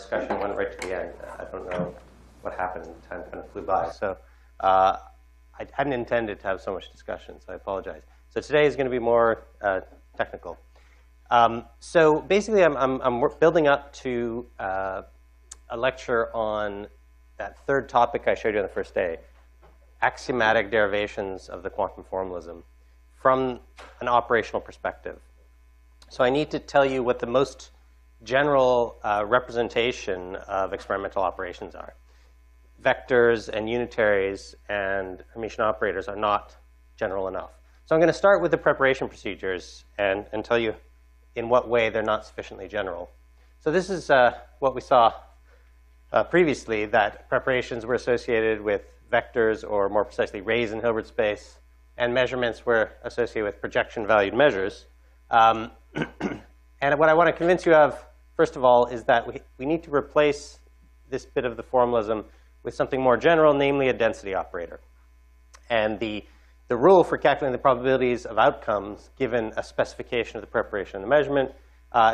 discussion went right to the end. I don't know what happened. Time kind of flew by. So I hadn't intended to have so much discussion, so I apologize. So today is going to be more technical. So basically, I'm building up to a lecture on that third topic I showed you on the first day, axiomatic derivations of the quantum formalism from an operational perspective. So I need to tell you what the most general representation of experimental operations are. Vectors and unitaries and Hermitian operators are not general enough. So I'm going to start with the preparation procedures and tell you in what way they're not sufficiently general. So this is what we saw previously, that preparations were associated with vectors, or more precisely rays in Hilbert space, and measurements were associated with projection-valued measures. And what I want to convince you of, first of all, is that we need to replace this bit of the formalism with something more general, namely a density operator. And the rule for calculating the probabilities of outcomes given a specification of the preparation and the measurement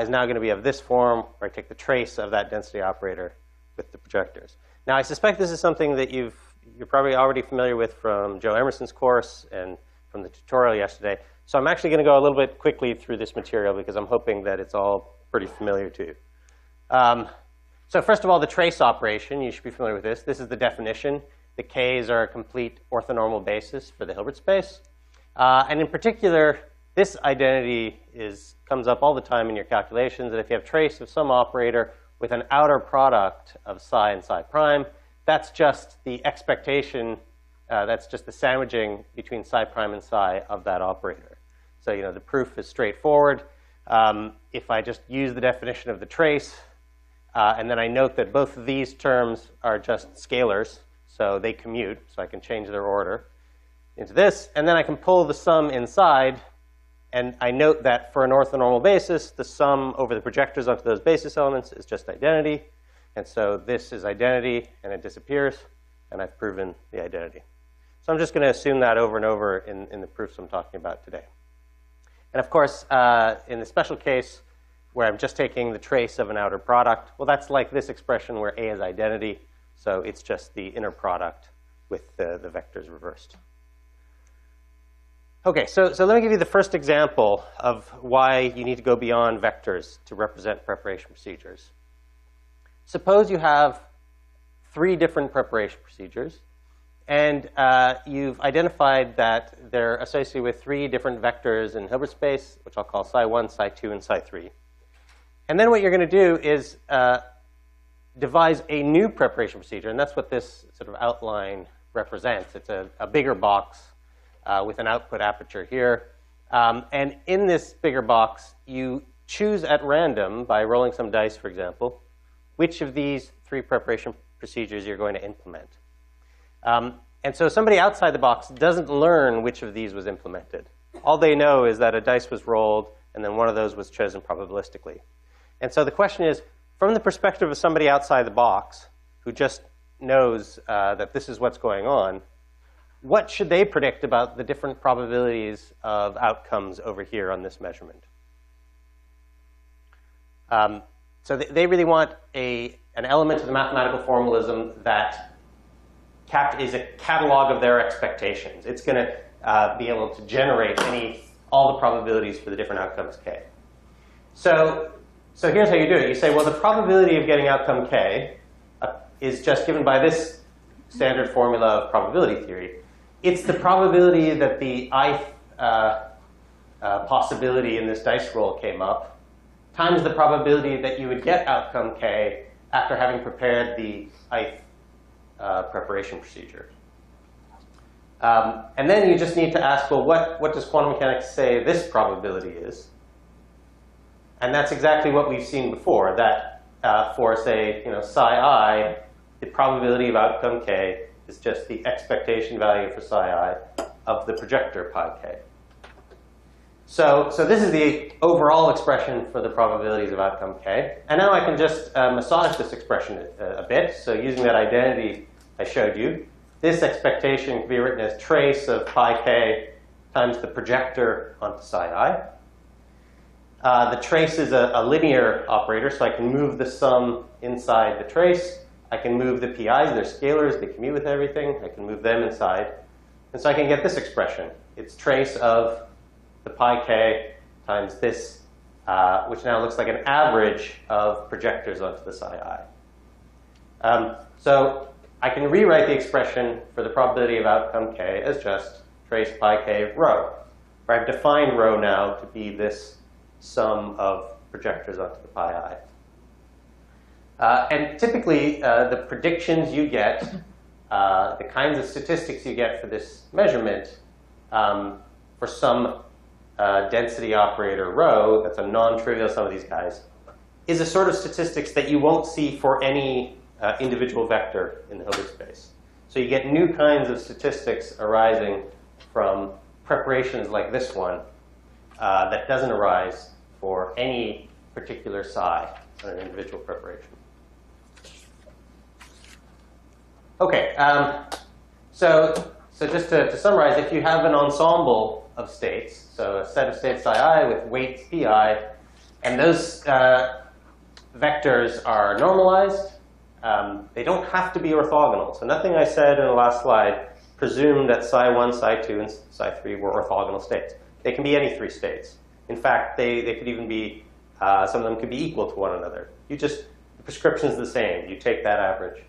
is now going to be of this form, where I take the trace of that density operator with the projectors. Now, I suspect this is something that you're probably already familiar with from Joe Emerson's course and from the tutorial yesterday. So I'm actually going to go a little bit quickly through this material because I'm hoping that it's all pretty familiar to you. So first of all, the trace operation, you should be familiar with this. This is the definition. The K's are a complete orthonormal basis for the Hilbert space. And in particular, this identity comes up all the time in your calculations, that if you have trace of some operator with an outer product of psi and psi prime, that's just the expectation, that's just the sandwiching between psi prime and psi of that operator. So the proof is straightforward. If I just use the definition of the trace, and then I note that both of these terms are just scalars, so they commute, so I can change their order into this, and then I can pull the sum inside, and I note that for an orthonormal basis, the sum over the projectors onto those basis elements is just identity. And so this is identity, and it disappears, and I've proven the identity. So I'm just going to assume that over and over in the proofs I'm talking about today. And of course, in the special case where I'm just taking the trace of an outer product, well, that's like this expression where A is identity. So it's just the inner product with the vectors reversed. OK, so let me give you the first example of why you need to go beyond vectors to represent preparation procedures. Suppose you have 3 different preparation procedures, and you've identified that they're associated with 3 different vectors in Hilbert space, which I'll call psi1, psi2, and psi3. And then what you're going to do is devise a new preparation procedure, and that's what this sort of outline represents. It's a bigger box with an output aperture here. And in this bigger box, you choose at random, by rolling some dice, for example, which of these 3 preparation procedures you're going to implement. And so somebody outside the box doesn't learn which of these was implemented. All they know is that a dice was rolled, and then one of those was chosen probabilistically. And so the question is, from the perspective of somebody outside the box who just knows that this is what's going on, what should they predict about the different probabilities of outcomes over here on this measurement? So they really want an element of the mathematical formalism that is a catalog of their expectations. It's going to be able to generate all the probabilities for the different outcomes k. So here's how you do it. You say, well, the probability of getting outcome k is just given by this standard formula of probability theory. It's the probability that the ith possibility in this dice roll came up times the probability that you would get outcome k after having prepared the ith preparation procedure. And then you just need to ask, well, what does quantum mechanics say this probability is? And that's exactly what we've seen before, that for, say, psi I, the probability of outcome k is just the expectation value for psi I of the projector pi k. So this is the overall expression for the probabilities of outcome k. And now I can just massage this expression a bit. So using that identity I showed you, this expectation can be written as trace of pi k times the projector onto psi I. The trace is a linear operator, so I can move the sum inside the trace. I can move the PIs, they're scalars, they commute with everything. I can move them inside. And so I can get this expression. It's trace of the pi k times this, which now looks like an average of projectors onto the psi I. So I can rewrite the expression for the probability of outcome k as just trace pi k rho, where I've defined rho now to be this sum of projectors onto the pi I. And typically, the predictions you get, the kinds of statistics you get for this measurement, for some density operator rho, that's a non-trivial sum of these guys, is a sort of statistics that you won't see for any individual vector in the Hilbert space. So you get new kinds of statistics arising from preparations like this one that doesn't arise for any particular psi on an individual preparation. OK, so just to summarize, if you have an ensemble of states, so a set of states psi with weights pi, and those vectors are normalized, they don't have to be orthogonal. So nothing I said in the last slide presumed that psi1, psi2, and psi3 were orthogonal states. They can be any three states. In fact, they could even be, some of them could be equal to one another. The prescription is the same. You take that average.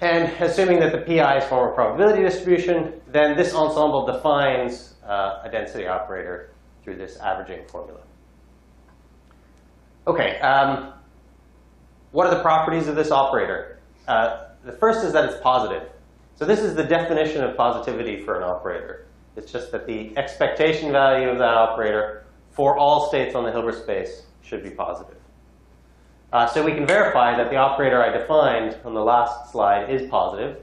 And assuming that the PIs form a probability distribution, then this ensemble defines a density operator through this averaging formula. OK, what are the properties of this operator? The first is that it's positive. So this is the definition of positivity for an operator. It's just that the expectation value of that operator for all states on the Hilbert space should be positive. So we can verify that the operator I defined on the last slide is positive.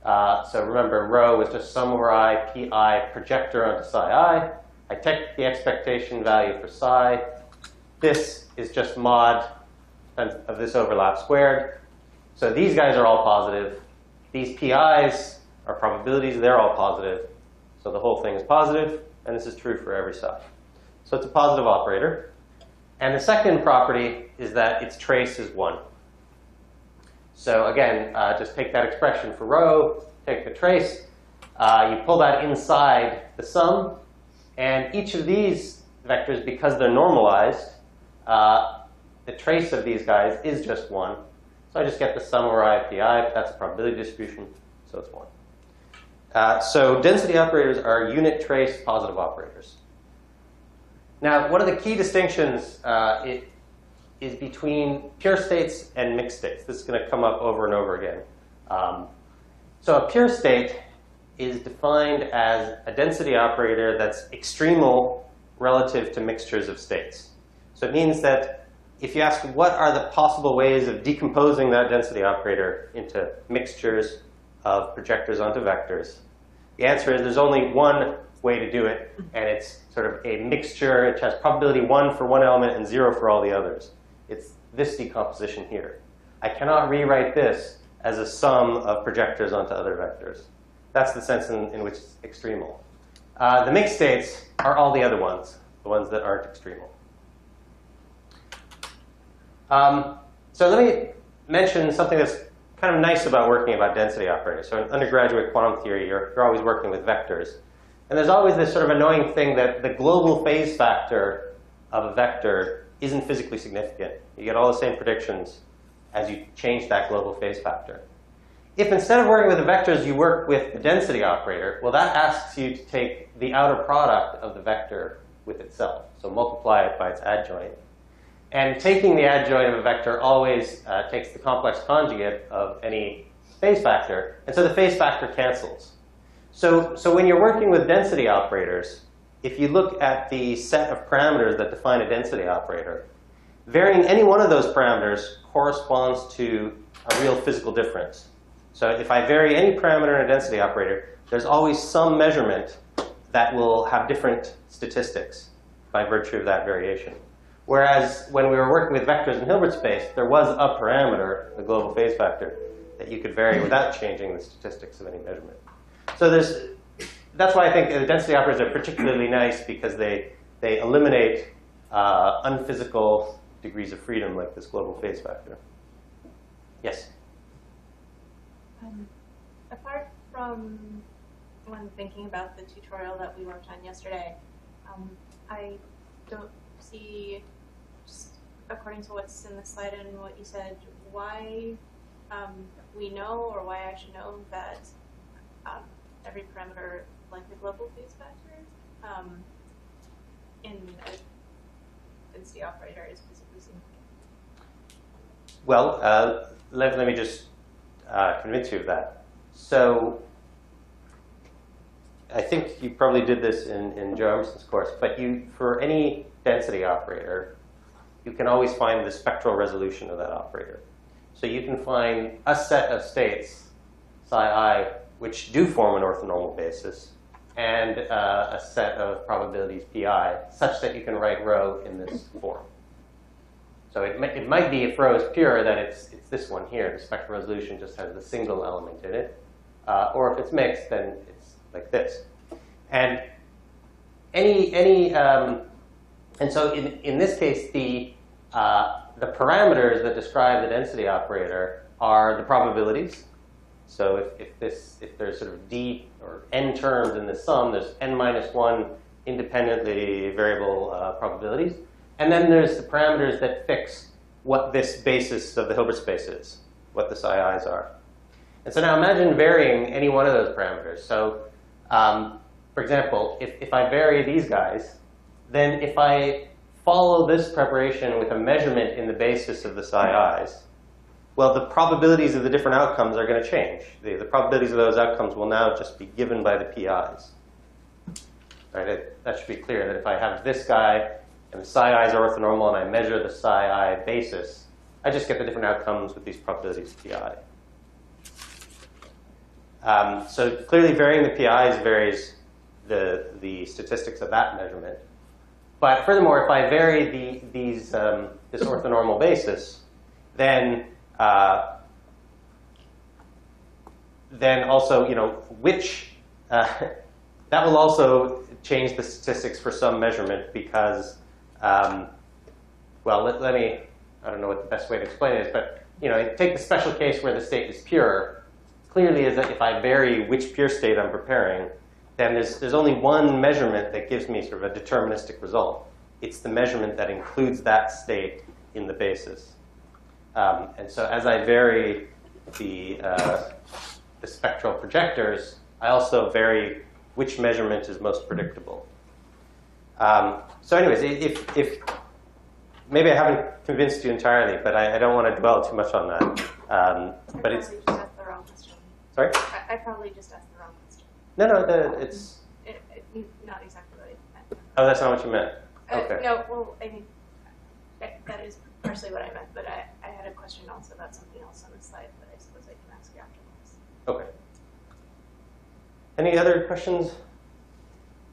So remember, rho is just sum over I, pi, projector onto psi I. I take the expectation value for psi. This is just mod of this overlap squared. So these guys are all positive. These PIs are probabilities. They're all positive. So the whole thing is positive. And this is true for every psi. So it's a positive operator. And the second property is that its trace is 1. So again, just take that expression for rho, take the trace. You pull that inside the sum. And each of these vectors, because they're normalized, the trace of these guys is just 1. So I just get the sum over I of pi. That's a probability distribution. So it's 1. So density operators are unit trace positive operators. Now, one of the key distinctions is between pure states and mixed states. This is going to come up over and over again. So a pure state is defined as a density operator that's extremal relative to mixtures of states. So it means that if you ask what are the possible ways of decomposing that density operator into mixtures of projectors onto vectors, the answer is there's only one way to do it, and it's sort of a mixture. It has probability 1 for one element and 0 for all the others. It's this decomposition here. I cannot rewrite this as a sum of projectors onto other vectors. That's the sense in which it's extremal. The mixed states are all the other ones, the ones that aren't extremal. So let me mention something that's kind of nice about working about density operators. So in undergraduate quantum theory, you're always working with vectors. And there's always this sort of annoying thing that the global phase factor of a vector isn't physically significant. You get all the same predictions as you change that global phase factor. If instead of working with the vectors, you work with the density operator, well, that asks you to take the outer product of the vector with itself. So multiply it by its adjoint. And taking the adjoint of a vector always takes the complex conjugate of any phase factor. And so the phase factor cancels. So when you're working with density operators, if you look at the set of parameters that define a density operator, varying any one of those parameters corresponds to a real physical difference. So if I vary any parameter in a density operator, there's always some measurement that will have different statistics by virtue of that variation. Whereas when we were working with vectors in Hilbert space, there was a parameter, the global phase factor, that you could vary without changing the statistics of any measurement. So that's why I think the density operators are particularly nice, because they eliminate unphysical degrees of freedom like this global phase vector. Yes? Apart from when thinking about the tutorial that we worked on yesterday, I don't see, just according to what's in the slide and what you said, why we know, or why I should know that every parameter, like the global phase vector, in a density operator is physically significant. Well, let me just convince you of that. So I think you probably did this in Joe Emerson's course, but for any density operator, you can always find the spectral resolution of that operator. So you can find a set of states, psi I, which do form an orthonormal basis, and a set of probabilities pi, such that you can write rho in this form. So it might be, if rho is pure, that it's this one here. The spectral resolution just has the single element in it. Or if it's mixed, then it's like this. And and so in this case, the parameters that describe the density operator are the probabilities. So if there's sort of d or n terms in the sum, there's n minus 1 independently variable probabilities. And then there's the parameters that fix what this basis of the Hilbert space is, what the psi i's are. And so now imagine varying any one of those parameters. So for example, if I vary these guys, then if I follow this preparation with a measurement in the basis of the psi i's, well, the probabilities of the different outcomes are going to change. The probabilities of those outcomes will now just be given by the pi's. Right? That should be clear, that if I have this guy, and the psi i's are orthonormal, and I measure the psi I basis, I just get the different outcomes with these probabilities pi. So clearly varying the pi's varies the statistics of that measurement. But furthermore, if I vary this orthonormal basis, then also, which that will also change the statistics for some measurement because, well, let me, I don't know what the best way to explain it is, but take the special case where the state is pure. Clearly is that if I vary which pure state I'm preparing, then there's only one measurement that gives me sort of a deterministic result. It's the measurement that includes that state in the basis. And so as I vary the spectral projectors, I also vary which measurement is most predictable. So anyways, if maybe I haven't convinced you entirely, but I don't want to dwell too much on that. But it's just asked the wrong question. Sorry? I probably just asked the wrong question. No, it's not exactly what I meant. Oh, that's not what you meant. Okay. No, well, I mean, that is partially what I meant, but I had a question also about something else on the slide that I suppose I can ask you afterwards. Okay. Any other questions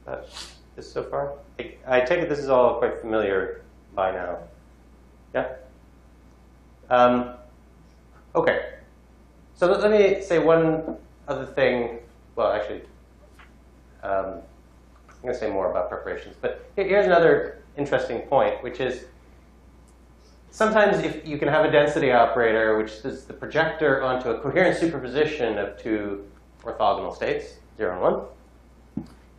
about this so far? I take it this is all quite familiar by now. Yeah? Okay. So let me say one other thing. Well, actually, I'm going to say more about preparations. But here's another interesting point, which is sometimes if you can have a density operator which is the projector onto a coherent superposition of two orthogonal states, 0 and 1.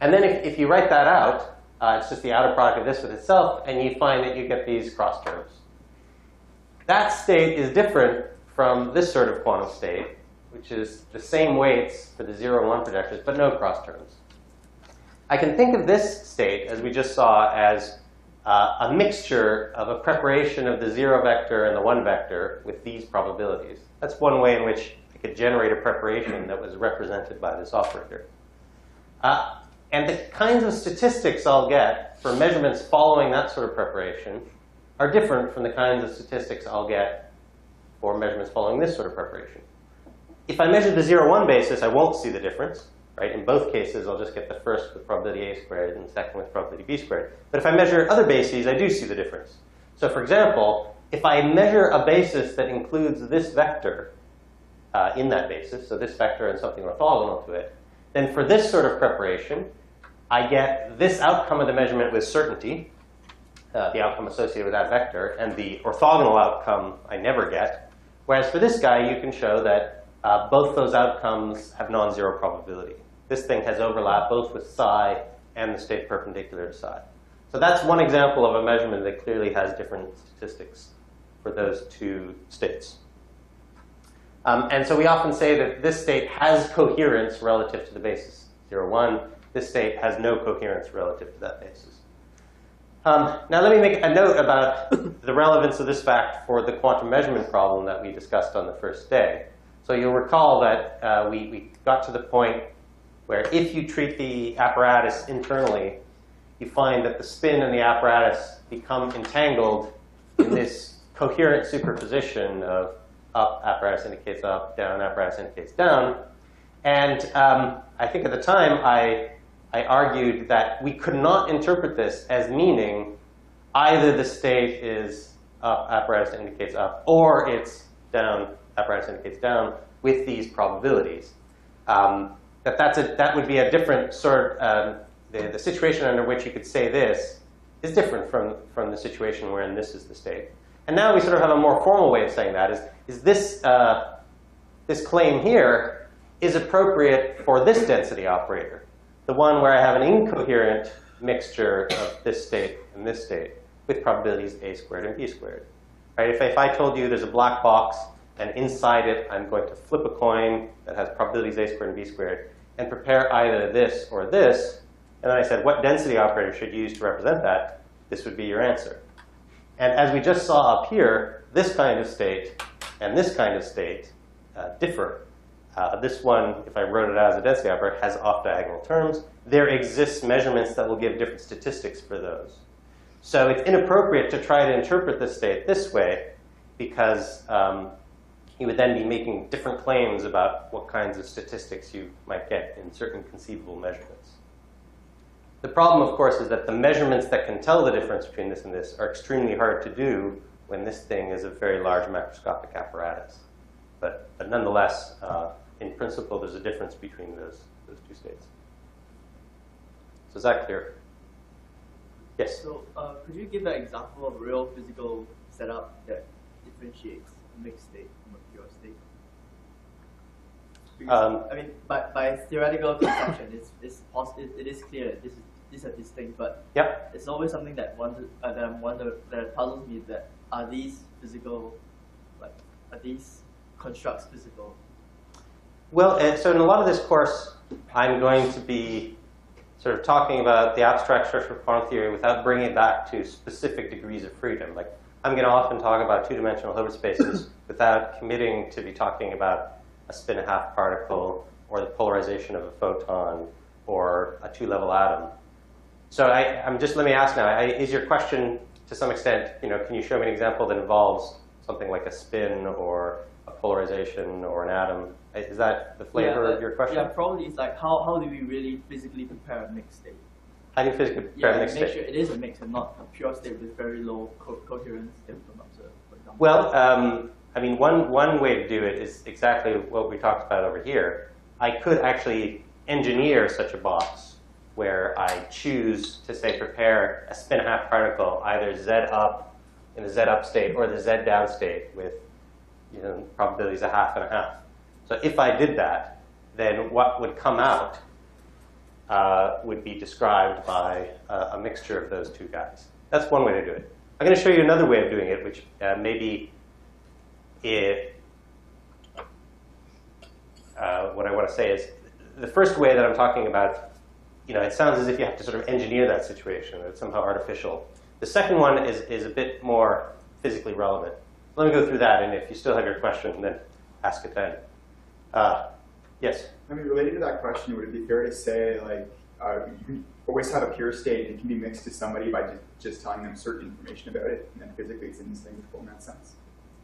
And then if you write that out, it's just the outer product of this with itself, and you find that you get these cross terms. That state is different from this sort of quantum state, which is the same weights for the 0 and 1 projectors, but no cross terms. I can think of this state, as we just saw, as a mixture of a preparation of the 0 vector and the 1 vector with these probabilities. That's one way in which I could generate a preparation that was represented by this operator. And the kinds of statistics I'll get for measurements following that sort of preparation are different from the kinds of statistics I'll get for measurements following this sort of preparation. If I measure the 0-1 basis, I won't see the difference. Right? In both cases, I'll just get the first with probability a squared and the second with probability b squared. But if I measure other bases, I do see the difference. So for example, if I measure a basis that includes this vector in that basis, so this vector and something orthogonal to it, then for this sort of preparation, I get this outcome of the measurement with certainty. the outcome associated with that vector, and the orthogonal outcome I never get. Whereas for this guy, you can show that both those outcomes have non-zero probability. This thing has overlap both with psi and the state perpendicular to psi. So that's one example of a measurement that clearly has different statistics for those two states. And so we often say that this state has coherence relative to the basis 0, 1. This state has no coherence relative to that basis. Now let me make a note about the relevance of this fact for the quantum measurement problem that we discussed on the first day. So you'll recall that we got to the point where if you treat the apparatus internally, you find that the spin and the apparatus become entangled in this coherent superposition of up, apparatus indicates up, down, apparatus indicates down. And I think at the time, I argued that we could not interpret this as meaning either the state is up, apparatus indicates up, or it's down, apparatus indicates down, with these probabilities. That would be a different sort of, the situation under which you could say this is different from the situation wherein this is the state. And now we sort of have a more formal way of saying that, is this, this claim here is appropriate for this density operator, the one where I have an incoherent mixture of this state and this state with probabilities a squared and b squared. Right? If I told you there's a black box, and inside it I'm going to flip a coin that has probabilities a squared and b squared, and prepare either this or this, and then I said, what density operator should you use to represent that? This would be your answer. And as we just saw up here, this kind of state and this kind of state differ. This one, if I wrote it as a density operator, has off-diagonal terms. There exists measurements that will give different statistics for those. So it's inappropriate to try to interpret this state this way, because you would then be making different claims about what kinds of statistics you might get in certain conceivable measurements. The problem, of course, is that the measurements that can tell the difference between this and this are extremely hard to do when this thing is a very large macroscopic apparatus. But nonetheless, in principle, there's a difference between those two states. So is that clear? Yes? So could you give an example of a real physical setup that differentiates a mixed state from a pure state? Because, I mean, by theoretical conception, it is clear that these are distinct, but yep. It's always something that that puzzles me. That are these physical, are these constructs physical? Well, so in a lot of this course, I'm going to be sort of talking about the abstract structure of quantum theory without bringing it back to specific degrees of freedom. Like, I'm going to often talk about two-dimensional Hilbert spaces without committing to be talking about a spin-a-half particle or the polarization of a photon or a two-level atom. So let me ask now, is your question to some extent, can you show me an example that involves something like a spin or a polarization or an atom? Is that the flavor of your question? Yeah, probably. It's like, how do we really physically prepare a mixed state? How do you physically prepare a mixed state? Make sure it is a mix and not a pure state with very low coherence that we can observe, for example. Well, I mean, one way to do it is exactly what we talked about over here. I could actually engineer such a box where I choose to, say, prepare a spin-a-half particle, either z up in the z up state or the z down state with probabilities a half and a half. So if I did that, then what would come out would be described by a mixture of those two guys. That's one way to do it. I'm going to show you another way of doing it, which maybe what I want to say is the first way that I'm talking about, it sounds as if you have to sort of engineer that situation, that it's somehow artificial. The second one is a bit more physically relevant. Let me go through that, and if you still have your question, then ask it then. Yes? I mean, related to that question, would it be fair to say, like, you can always have a pure state and it can be mixed to somebody by just telling them certain information about it, and then physically it's indistinguishable in that sense?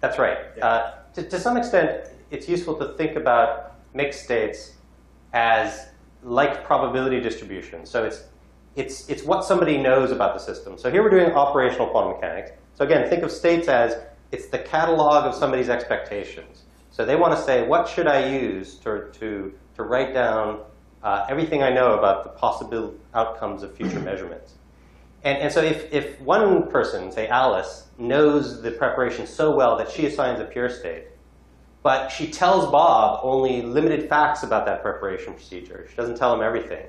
That's right. Yeah. To some extent, it's useful to think about mixed states as like probability distribution. So it's what somebody knows about the system. So here we're doing operational quantum mechanics. So again, think of states as it's the catalog of somebody's expectations. So they want to say, what should I use to write down everything I know about the possible outcomes of future measurements? And so if one person, say Alice, knows the preparation so well that she assigns a pure state, but she tells Bob only limited facts about that preparation procedure. She doesn't tell him everything.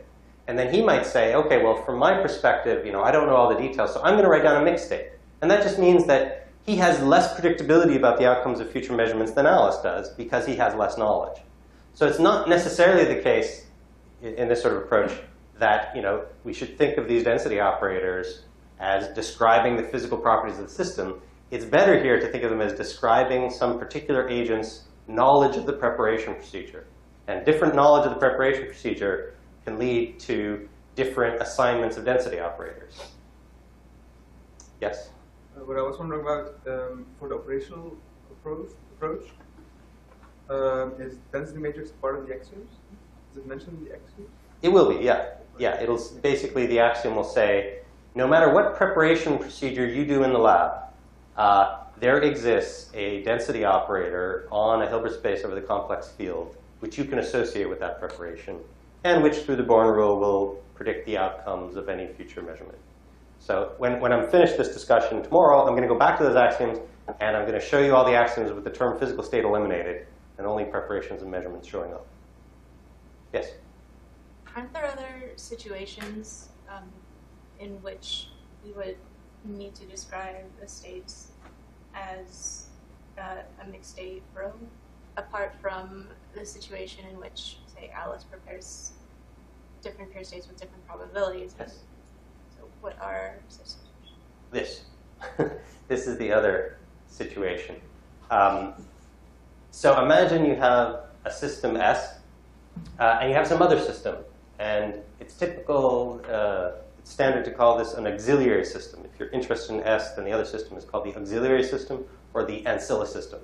And then he might say, OK, well, from my perspective, I don't know all the details, so I'm going to write down a mixed state. And that just means that he has less predictability about the outcomes of future measurements than Alice does, because he has less knowledge. So it's not necessarily the case in this sort of approach that we should think of these density operators as describing the physical properties of the system. It's better here to think of them as describing some particular agent's knowledge of the preparation procedure. And different knowledge of the preparation procedure can lead to different assignments of density operators. Yes? What I was wondering about for the operational approach, is density matrix part of the axioms? Is it mentioned in the axioms? It will be, yeah. Yeah, it'll basically, the axiom will say, no matter what preparation procedure you do in the lab, there exists a density operator on a Hilbert space over the complex field, which you can associate with that preparation, and which, through the Born rule, will predict the outcomes of any future measurement. So when I'm finished this discussion tomorrow, I'm going to go back to those axioms, and I'm going to show you all the axioms with the term physical state eliminated, and only preparations and measurements showing up. Yes? Aren't there other situations in which we would need to describe the states as a mixed state row, apart from the situation in which, say, Alice prepares different pure states with different probabilities? Yes. So what are such situations? This. This is the other situation. So imagine you have a system S, and you have some other system. And it's typical, it's standard to call this an auxiliary system. If you're interested in S, then the other system is called the auxiliary system or the ancilla system.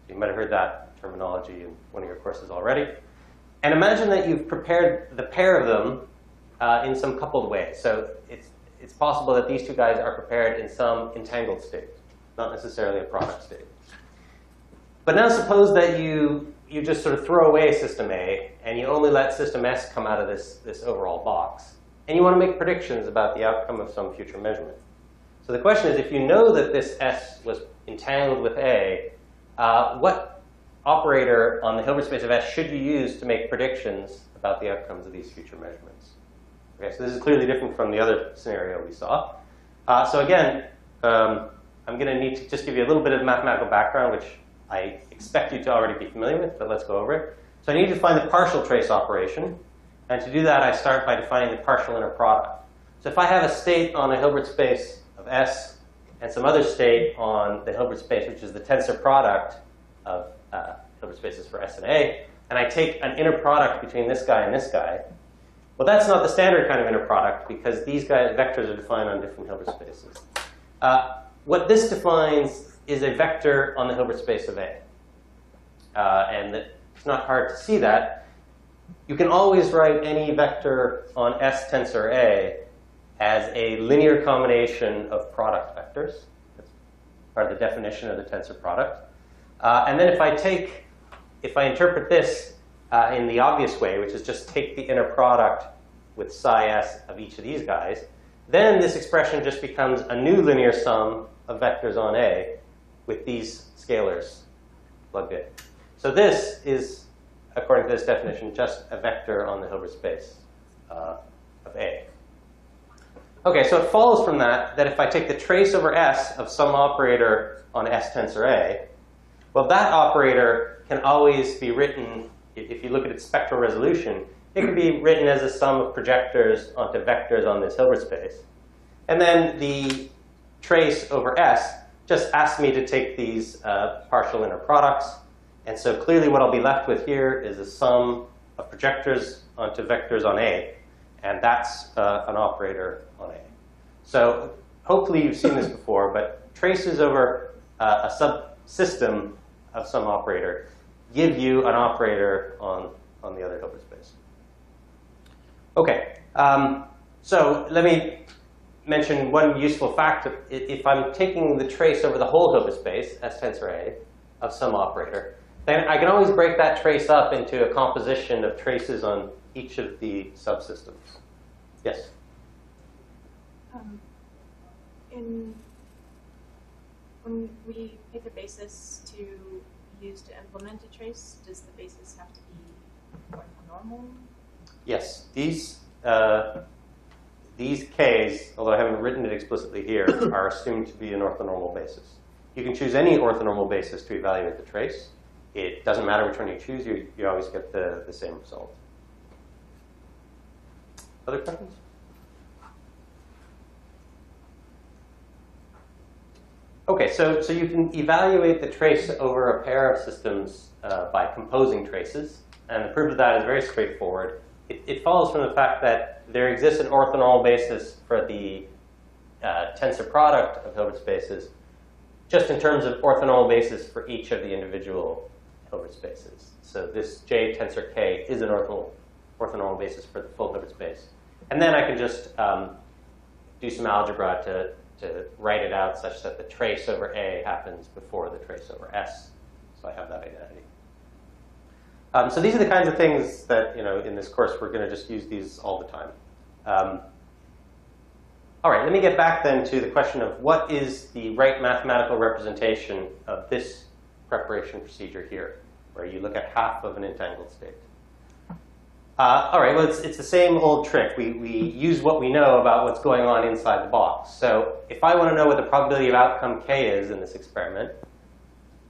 You might have heard that terminology in one of your courses already. And imagine that you've prepared the pair of them in some coupled way. So it's possible that these two guys are prepared in some entangled state, not necessarily a product state. But now suppose that you just sort of throw away system A, and you only let system S come out of this overall box. And you want to make predictions about the outcome of some future measurement. So the question is, if you know that this S was entangled with A, what operator on the Hilbert space of S should you use to make predictions about the outcomes of these future measurements? Okay, so this is clearly different from the other scenario we saw. So again, I'm going to need to just give you a little bit of mathematical background, which I expect you to already be familiar with, but let's go over it. So I need to find the partial trace operation. And to do that, I start by defining the partial inner product. So if I have a state on a Hilbert space of S and some other state on the Hilbert space, which is the tensor product of Hilbert spaces for S and A, and I take an inner product between this guy and this guy, well, that's not the standard kind of inner product, because these vectors are defined on different Hilbert spaces. What this defines is a vector on the Hilbert space of A. And it's not hard to see that. You can always write any vector on S tensor A as a linear combination of product vectors. That's part of the definition of the tensor product. And then if I interpret this in the obvious way, which is just take the inner product with psi S of each of these guys, then this expression just becomes a new linear sum of vectors on A with these scalars plugged in. So this is, according to this definition, just a vector on the Hilbert space of A. OK, so it follows from that if I take the trace over S of some operator on S tensor A, well, that operator can always be written, if you look at its spectral resolution, it can be written as a sum of projectors onto vectors on this Hilbert space. And then the trace over S just asks me to take these partial inner products. And so clearly what I'll be left with here is a sum of projectors onto vectors on A. And that's an operator on A. So hopefully you've seen this before, but traces over a subsystem of some operator give you an operator on the other Hilbert space. OK, so let me mention one useful fact. If I'm taking the trace over the whole Hilbert space, S tensor A, of some operator, then I can always break that trace up into a composition of traces on each of the subsystems. Yes? When we pick a basis to use to implement a trace, does the basis have to be orthonormal? Yes, these Ks, although I haven't written it explicitly here, are assumed to be an orthonormal basis. You can choose any orthonormal basis to evaluate the trace. It doesn't matter which one you choose, you always get the same result. Other questions? Okay, so you can evaluate the trace over a pair of systems by composing traces. And the proof of that is very straightforward. It follows from the fact that there exists an orthonormal basis for the tensor product of Hilbert spaces, just in terms of orthonormal basis for each of the individual Hilbert spaces. So this J tensor K is an orthonormal basis for the full Hilbert space. And then I can just do some algebra to write it out such that the trace over A happens before the trace over S. So I have that identity. So these are the kinds of things that, in this course, we're going to just use these all the time. All right, let me get back then to the question of what is the right mathematical representation of this preparation procedure here, where you look at half of an entangled state. All right, well, it's the same old trick. We use what we know about what's going on inside the box. So if I want to know what the probability of outcome K is in this experiment,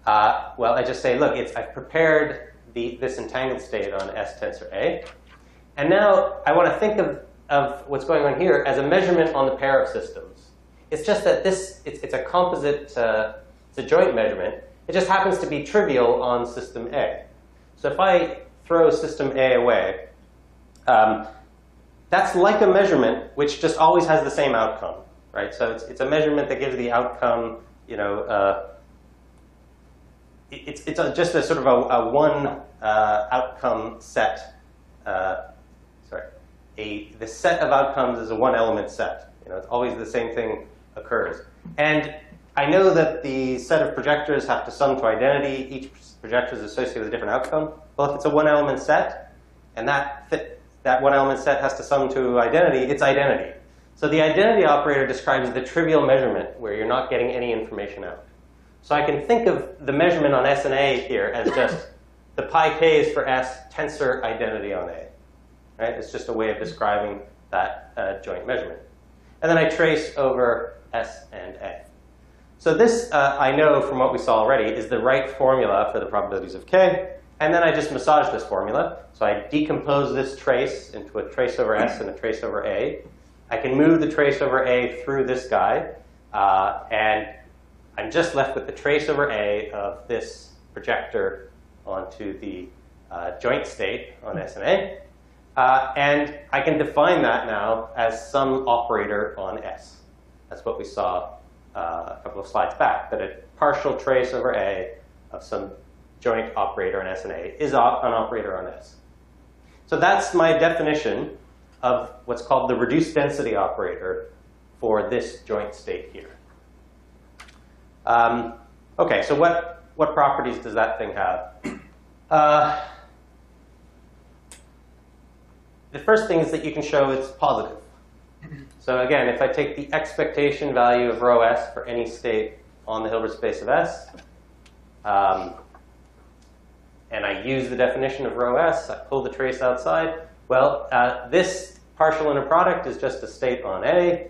well, I just say, look, I've prepared this entangled state on S tensor A. And now I want to think of what's going on here as a measurement on the pair of systems. It's just that it's a composite, it's a joint measurement. It just happens to be trivial on system A. So if I throw system A away, that's like a measurement which just always has the same outcome, right? So it's a measurement that gives the outcome, it's just a sort of a one outcome set. The set of outcomes is a one element set. It's always the same thing occurs. And I know that the set of projectors have to sum to identity. Each projector is associated with a different outcome. Well, if it's a one element set, and that one element set has to sum to identity, it's identity. So the identity operator describes the trivial measurement where you're not getting any information out. So I can think of the measurement on S and A here as just the pi k's for S tensor identity on A. Right? It's just a way of describing that joint measurement. And then I trace over S and A. So this, I know from what we saw already, is the right formula for the probabilities of K. And then I just massage this formula. So I decompose this trace into a trace over S and a trace over A. I can move the trace over A through this guy. And I'm just left with the trace over A of this projector onto the joint state on S and A. And I can define that now as some operator on S. That's what we saw a couple of slides back, that a partial trace over A of some joint operator on S and A is an operator on S. So that's my definition of what's called the reduced density operator for this joint state here. OK, so what properties does that thing have? The first thing is that you can show it's positive. So again, if I take the expectation value of rho S for any state on the Hilbert space of S, and I use the definition of rho S, I pull the trace outside, well, this partial inner product is just a state on A.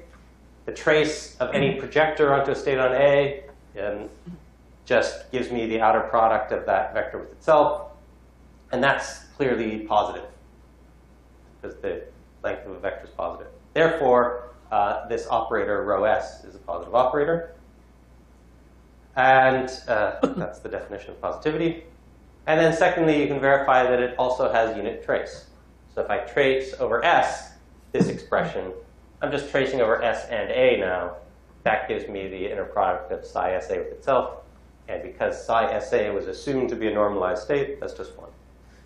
The trace of any projector onto a state on A just gives me the outer product of that vector with itself. And that's clearly positive, because the length of a vector is positive. Therefore, this operator, rho S, is a positive operator. And that's the definition of positivity. And then secondly, you can verify that it also has unit trace. So if I trace over S this expression, I'm just tracing over S and A now. That gives me the inner product of psi SA with itself. And because psi SA was assumed to be a normalized state, that's just 1.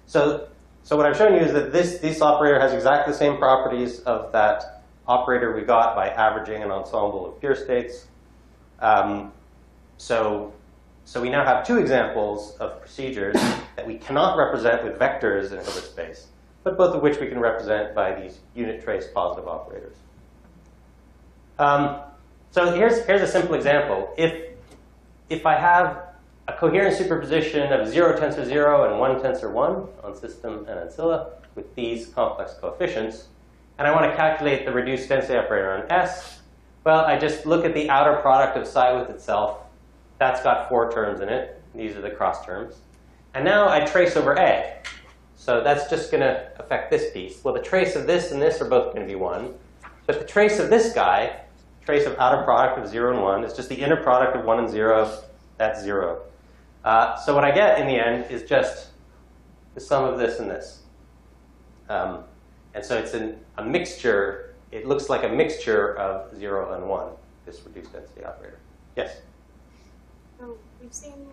So what I've shown you is that this operator has exactly the same properties of that operator we got by averaging an ensemble of pure states. So we now have 2 examples of procedures that we cannot represent with vectors in Hilbert space, but both of which we can represent by these unit trace positive operators. So So here's a simple example. If I have a coherent superposition of 0 tensor 0 and 1 tensor 1 on system and ancilla with these complex coefficients, and I want to calculate the reduced density operator on S, well, I just look at the outer product of psi with itself. That's got 4 terms in it. These are the cross terms. And now I trace over A. So that's just going to affect this piece. Well, the trace of this and this are both going to be 1. But the trace of this guy, trace of outer product of 0 and 1, is just the inner product of 1 and 0. That's 0. So what I get in the end is just the sum of this and this. And so it's a mixture. It looks like a mixture of 0 and 1, this reduced density operator. Yes? So we've seen,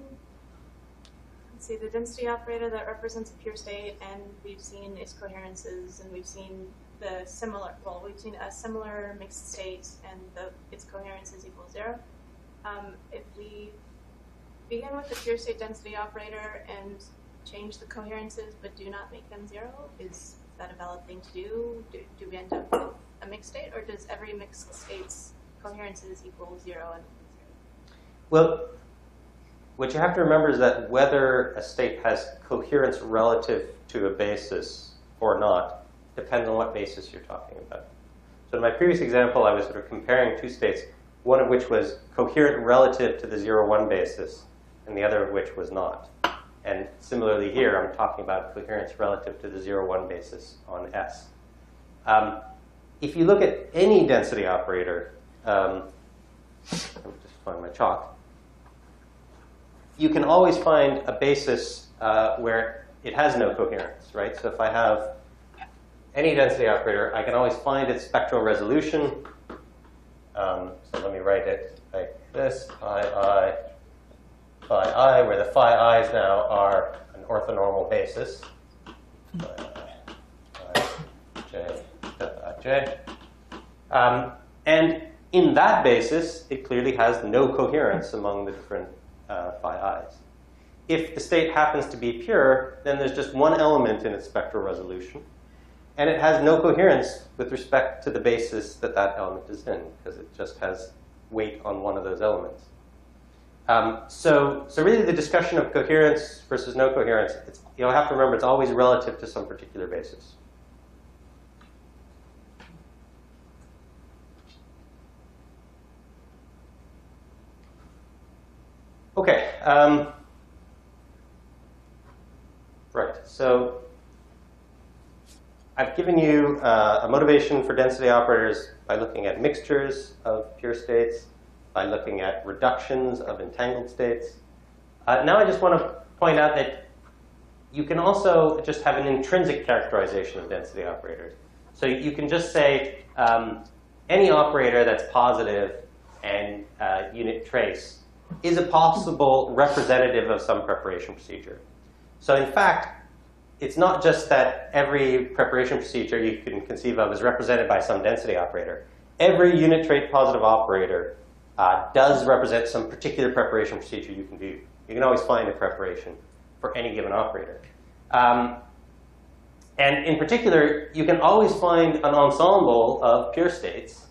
let's see, the density operator that represents a pure state, and we've seen its coherences, and we've seen the similar, well, we've seen a similar mixed state, and its coherences equal 0. If we begin with the pure state density operator and change the coherences but do not make them 0, is that a valid thing to do? Do we end up with a mixed state, or does every mixed state's coherences equal 0 and 0? Well, what you have to remember is that whether a state has coherence relative to a basis or not depends on what basis you're talking about. So in my previous example, I was sort of comparing two states, one of which was coherent relative to the 0, 1 basis, and the other of which was not. And similarly here, I'm talking about coherence relative to the 0, 1 basis on S. If you look at any density operator, let me just find my chalk, you can always find a basis where it has no coherence, right? So if I have any density operator, I can always find its spectral resolution. So let me write it like this, phi I, where the phi i's now are an orthonormal basis. J. And in that basis, it clearly has no coherence among the different phi i's. If the state happens to be pure, then there's just one element in its spectral resolution. And it has no coherence with respect to the basis that that element is in, because it just has weight on one of those elements. So really the discussion of coherence versus no coherence, you'll have to remember it's always relative to some particular basis. OK. Right. So I've given you a motivation for density operators by looking at mixtures of pure states, by looking at reductions of entangled states. Now I just want to point out that you can also just have an intrinsic characterization of density operators. So you can just say any operator that's positive and unit trace is a possible representative of some preparation procedure. So in fact, it's not just that every preparation procedure you can conceive of is represented by some density operator. Every unit trait positive operator does represent some particular preparation procedure you can do. You can always find a preparation for any given operator. And in particular, you can always find an ensemble of pure states,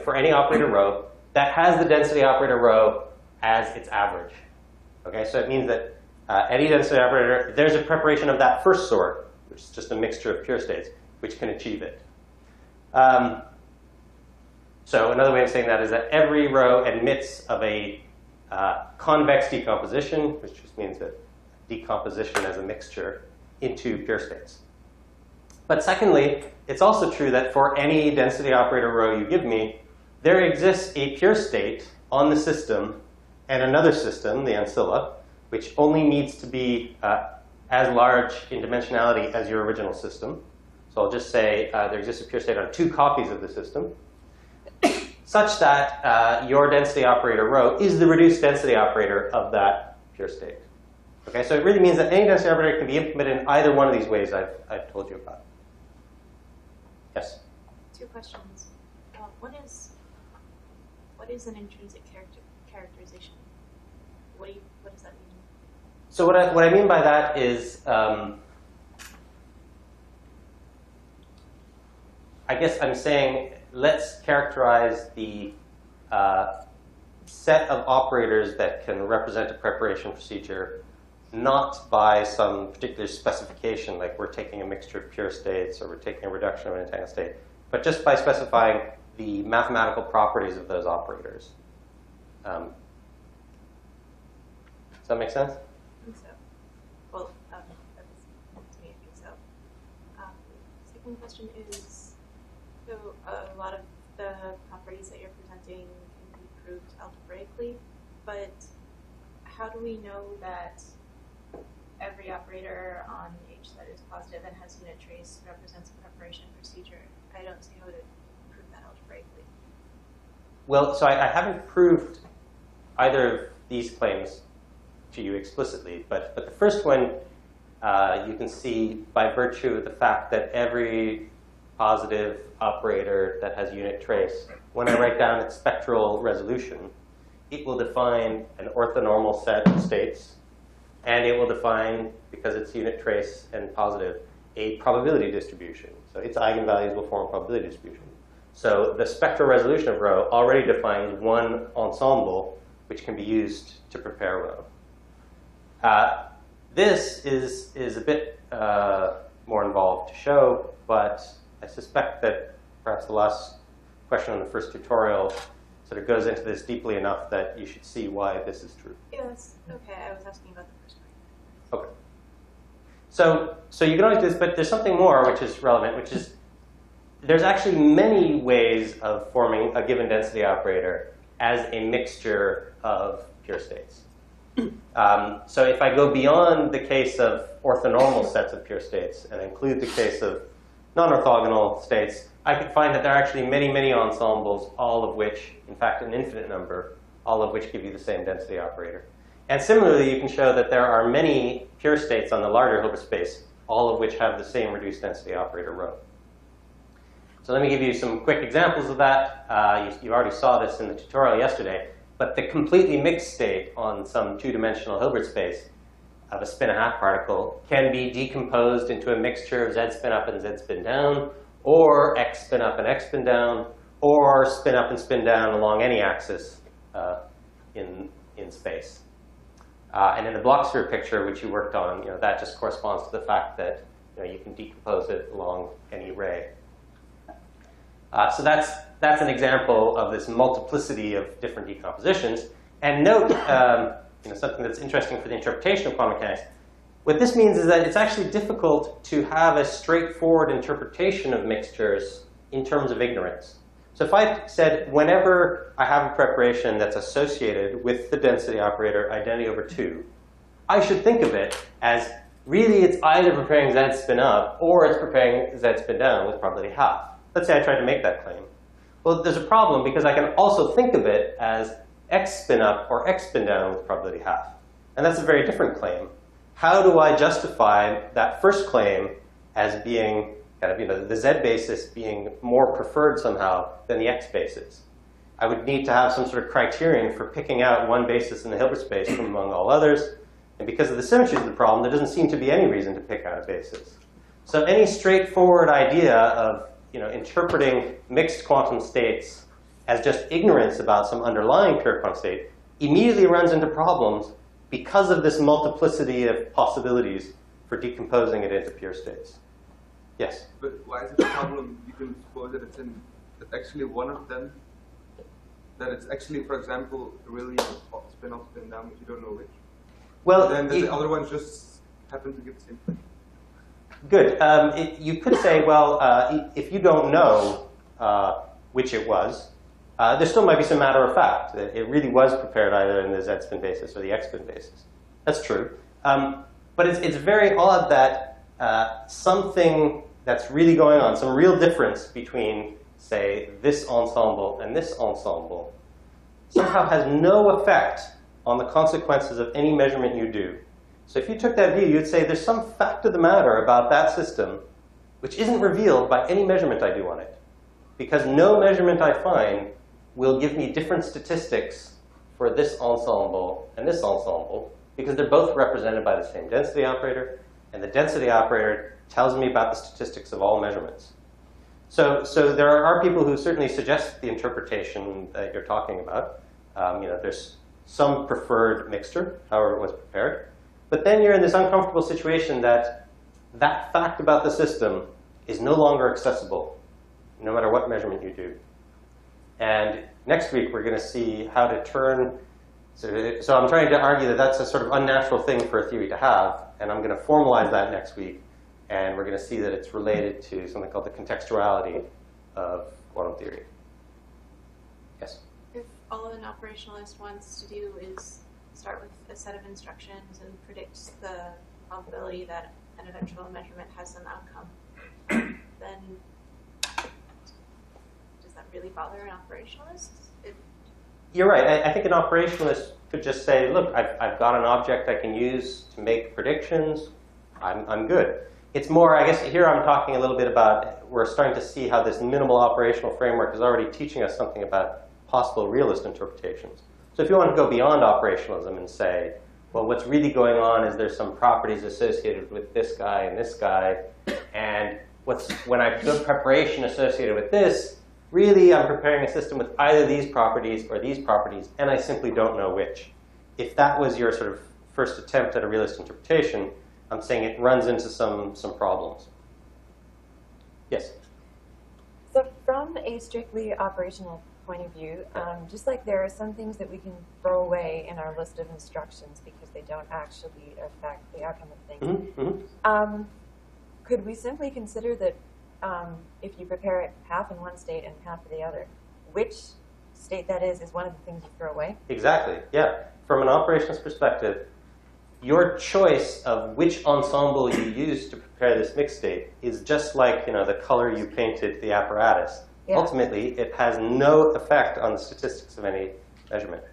for any operator rho that has the density operator rho as its average. Okay, so it means that any density operator, there's a preparation of that first sort, which is just a mixture of pure states, which can achieve it. So another way of saying that is that every rho admits of a convex decomposition, which just means that decomposition as a mixture into pure states. But secondly, it's also true that for any density operator rho you give me, there exists a pure state on the system and another system, the ancilla, which only needs to be as large in dimensionality as your original system. So I'll just say there exists a pure state on 2 copies of the system, such that your density operator rho is the reduced density operator of that pure state. Okay, so it really means that any density operator can be implemented in either one of these ways I've told you about. Yes? 2 questions. What is an intrinsic characterization? What does that mean? So what I mean by that is, I guess I'm saying let's characterize the set of operators that can represent a preparation procedure, not by some particular specification, like we're taking a mixture of pure states or we're taking a reduction of an entangled state, but just by specifying the mathematical properties of those operators. Does that make sense? I think so. Well, to me, I think so. Second question is, so a lot of the properties that you're presenting can be proved algebraically, but how do we know that every operator on H that is positive and has unit trace represents a preparation procedure? I don't see how to prove that algebraically. Well, so I haven't proved either of these claims to you explicitly, but the first one you can see by virtue of the fact that every positive operator that has unit trace, when I write down its spectral resolution, it will define an orthonormal set of states, and it will define, because it's unit trace and positive, a probability distribution. So its eigenvalues will form a probability distribution. So the spectral resolution of rho already defines one ensemble which can be used to prepare rho. This is a bit more involved to show, but I suspect that perhaps the last question on the first tutorial sort of goes into this deeply enough that you should see why this is true. Yes, okay, I was asking about the first part. Okay. So you can always do this, but there's something more which is relevant, which is there's actually many ways of forming a given density operator as a mixture of pure states. So if I go beyond the case of orthonormal sets of pure states and include the case of non-orthogonal states, I can find that there are actually many, many ensembles, all of which, in fact, an infinite number, all of which give you the same density operator. And similarly, you can show that there are many pure states on the larger Hilbert space, all of which have the same reduced density operator rho. So let me give you some quick examples of that. You already saw this in the tutorial yesterday. But the completely mixed state on some two-dimensional Hilbert space of a spin-a-half particle can be decomposed into a mixture of z spin up and z spin down, or x spin up and x spin down, or spin up and spin down along any axis in space. And in the block sphere picture, which you worked on, that just corresponds to the fact that you can decompose it along any ray. So that's an example of this multiplicity of different decompositions. And note something that's interesting for the interpretation of quantum mechanics. What this means is that it's actually difficult to have a straightforward interpretation of mixtures in terms of ignorance. So if I said, whenever I have a preparation that's associated with the density operator identity over 2, I should think of it as really it's either preparing z spin up or it's preparing z spin down with probability half. Let's say I tried to make that claim. Well, there's a problem because I can also think of it as x spin up or x spin down with probability half. And that's a very different claim. How do I justify that first claim as being kind of, the z basis being more preferred somehow than the x basis? I would need to have some sort of criterion for picking out one basis in the Hilbert space from among all others. And because of the symmetries of the problem, there doesn't seem to be any reason to pick out a basis. So any straightforward idea of interpreting mixed quantum states as just ignorance about some underlying pure quantum state immediately runs into problems because of this multiplicity of possibilities for decomposing it into pure states. Yes? But why is it a problem? You can suppose that it's actually one of them, that it's actually, for example, really spin up, spin down, but you don't know which. Well, then the other ones just happen to give the same thing. Good. You could say, well, if you don't know which it was, there still might be some matter of fact that it really was prepared either in the z-spin basis or the x-spin basis. That's true. But it's very odd that something that's really going on, some real difference between, say, this ensemble and this ensemble, somehow has no effect on the consequences of any measurement you do. So if you took that view, you'd say there's some fact of the matter about that system which isn't revealed by any measurement I do on it. Because no measurement I find will give me different statistics for this ensemble and this ensemble, because they're both represented by the same density operator, and the density operator tells me about the statistics of all measurements. So there are people who certainly suggest the interpretation that you're talking about. There's some preferred mixture, however it was prepared. But then you're in this uncomfortable situation that that fact about the system is no longer accessible, no matter what measurement you do. And next week, we're going to see how to turn. So I'm trying to argue that that's a sort of unnatural thing for a theory to have. And I'm going to formalize that next week. And we're going to see that it's related to something called the contextuality of quantum theory. Yes? If all an operationalist wants to do is start with a set of instructions and predict the probability that an eventual measurement has some outcome, then does that really bother an operationalist? You're right. I think an operationalist could just say, look, I've got an object I can use to make predictions. I'm good. It's more, I guess, here I'm talking a little bit about, we're starting to see how this minimal operational framework is already teaching us something about possible realist interpretations. So if you want to go beyond operationalism and say, well, what's really going on is there's some properties associated with this guy, and when I do preparation associated with this, really I'm preparing a system with either these properties or these properties, and I simply don't know which. If that was your sort of first attempt at a realist interpretation, I'm saying it runs into some problems. Yes? So from a strictly operational point of view, just like there are some things that we can throw away in our list of instructions because they don't actually affect the outcome of things, Mm-hmm. Could we simply consider that if you prepare it half in one state and half in the other, which state that is one of the things you throw away? Exactly, yeah. From an operations perspective, your choice of which ensemble you use to prepare this mixed state is just like the color you painted the apparatus. Yeah. Ultimately, it has no effect on the statistics of any measurement.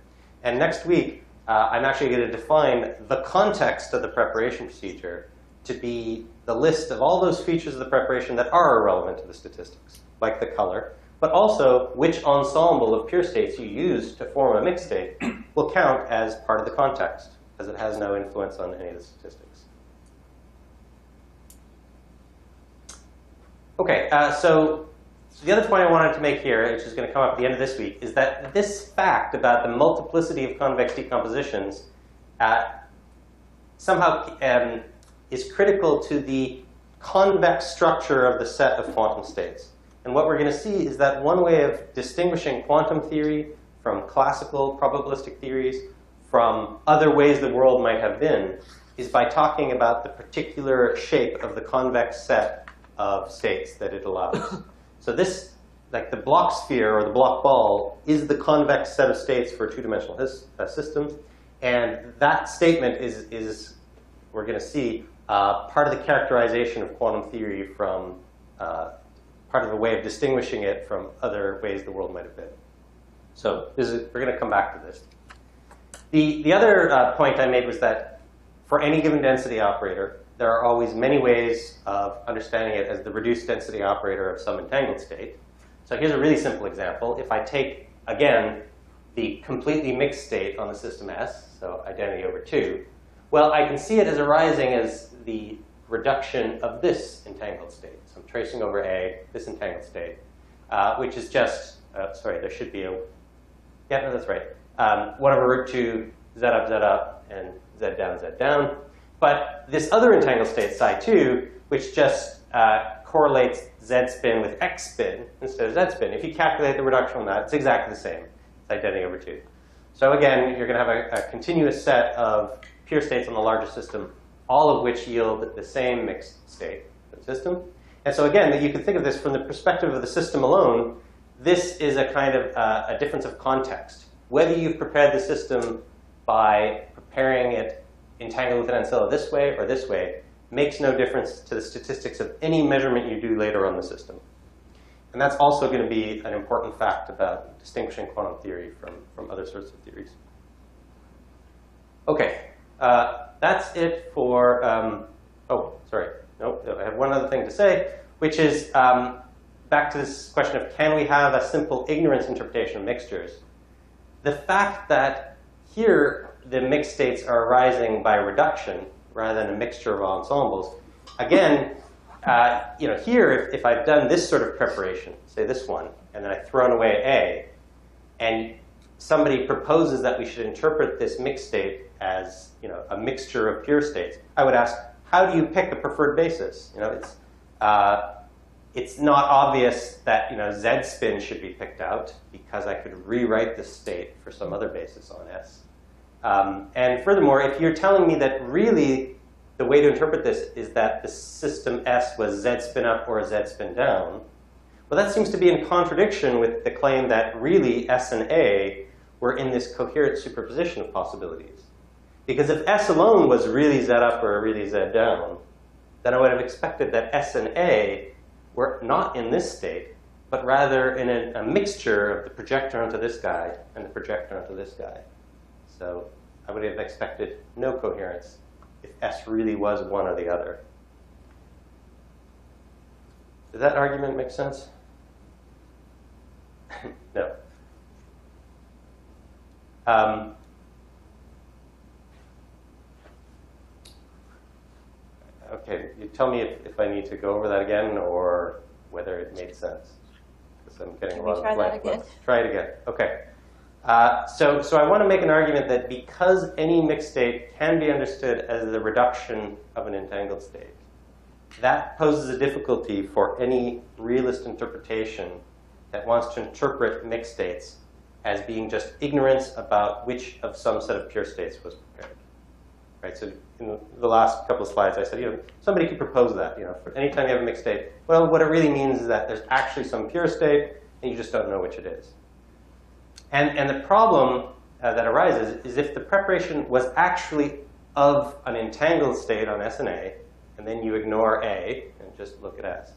And next week, I'm actually going to define the context of the preparation procedure to be the list of all those features of the preparation that are irrelevant to the statistics, like the color, but also which ensemble of pure states you use to form a mixed state will count as part of the context, because it has no influence on any of the statistics. OK, so the other point I wanted to make here, which is going to come up at the end of this week, is that this fact about the multiplicity of convex decompositions somehow is critical to the convex structure of the set of quantum states. And what we're going to see is that one way of distinguishing quantum theory from classical probabilistic theories from other ways the world might have been is by talking about the particular shape of the convex set of states that it allows. So this, like the block sphere or the block ball, is the convex set of states for a two-dimensional system. And that statement is we're going to see, part of the characterization of quantum theory from part of a way of distinguishing it from other ways the world might have been. So we're going to come back to this. The other point I made was that for any given density operator, there are always many ways of understanding it as the reduced density operator of some entangled state. So here's a really simple example. If I take, again, the completely mixed state on the system S, so identity over 2, well, I can see it as arising as the reduction of this entangled state. So I'm tracing over A, this entangled state, which is just, sorry, there should be a, yeah, no, that's right. 1 over root 2, Z up, and Z down. But this other entangled state, psi 2, which just correlates Z spin with X spin instead of Z spin, if you calculate the reduction on that, it's exactly the same. It's identity over 2. So again, you're going to have a continuous set of pure states on the larger system, all of which yield the same mixed state for the system. And so again, you can think of this from the perspective of the system alone. This is a kind of a difference of context. Whether you've prepared the system by preparing it entangled with an ancilla this way or this way makes no difference to the statistics of any measurement you do later on the system. And that's also going to be an important fact about distinguishing quantum theory from other sorts of theories. OK, that's it for, oh, sorry. Nope, I have one other thing to say, which is back to this question of can we have a simple ignorance interpretation of mixtures? The fact that here the mixed states are arising by reduction rather than a mixture of ensembles, again, here, if I've done this sort of preparation, say this one, and then I've thrown away A, and somebody proposes that we should interpret this mixed state as a mixture of pure states, I would ask, how do you pick a preferred basis? It's not obvious that Z spin should be picked out, because I could rewrite this state for some other basis on S. And furthermore, if you're telling me that really the way to interpret this is that the system S was Z spin up or Z spin down, well, that seems to be in contradiction with the claim that really S and A were in this coherent superposition of possibilities. Because if S alone was really Z up or really Z down, then I would have expected that S and A were not in this state, but rather in a mixture of the projector onto this guy and the projector onto this guy. So I would have expected no coherence if S really was one or the other. Does that argument make sense? No. Okay, you tell me if I need to go over that again or whether it made sense. Because I'm getting a lot of blank looks. Try it again. Okay. So I want to make an argument that because any mixed state can be understood as the reduction of an entangled state, that poses a difficulty for any realist interpretation that wants to interpret mixed states as being just ignorance about which of some set of pure states was prepared. Right? So in the last couple of slides, I said, somebody could propose that. For any time you have a mixed state, well, what it really means is that there's actually some pure state, and you just don't know which it is. And the problem that arises is if the preparation was actually of an entangled state on S and A, and then you ignore A and just look at S,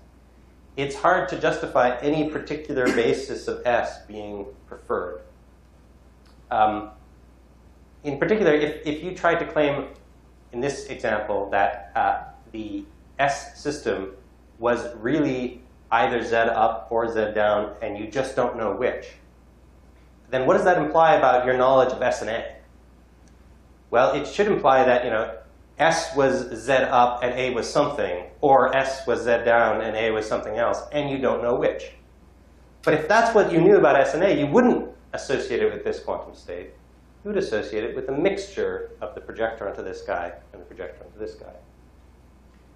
it's hard to justify any particular basis of S being preferred. In particular, if you tried to claim in this example that the S system was really either Z up or Z down, and you just don't know which, then what does that imply about your knowledge of S and A? Well, it should imply that S was Z up and A was something, or S was Z down and A was something else, and you don't know which. But if that's what you knew about S and A, you wouldn't associate it with this quantum state. You would associate it with a mixture of the projector onto this guy and the projector onto this guy.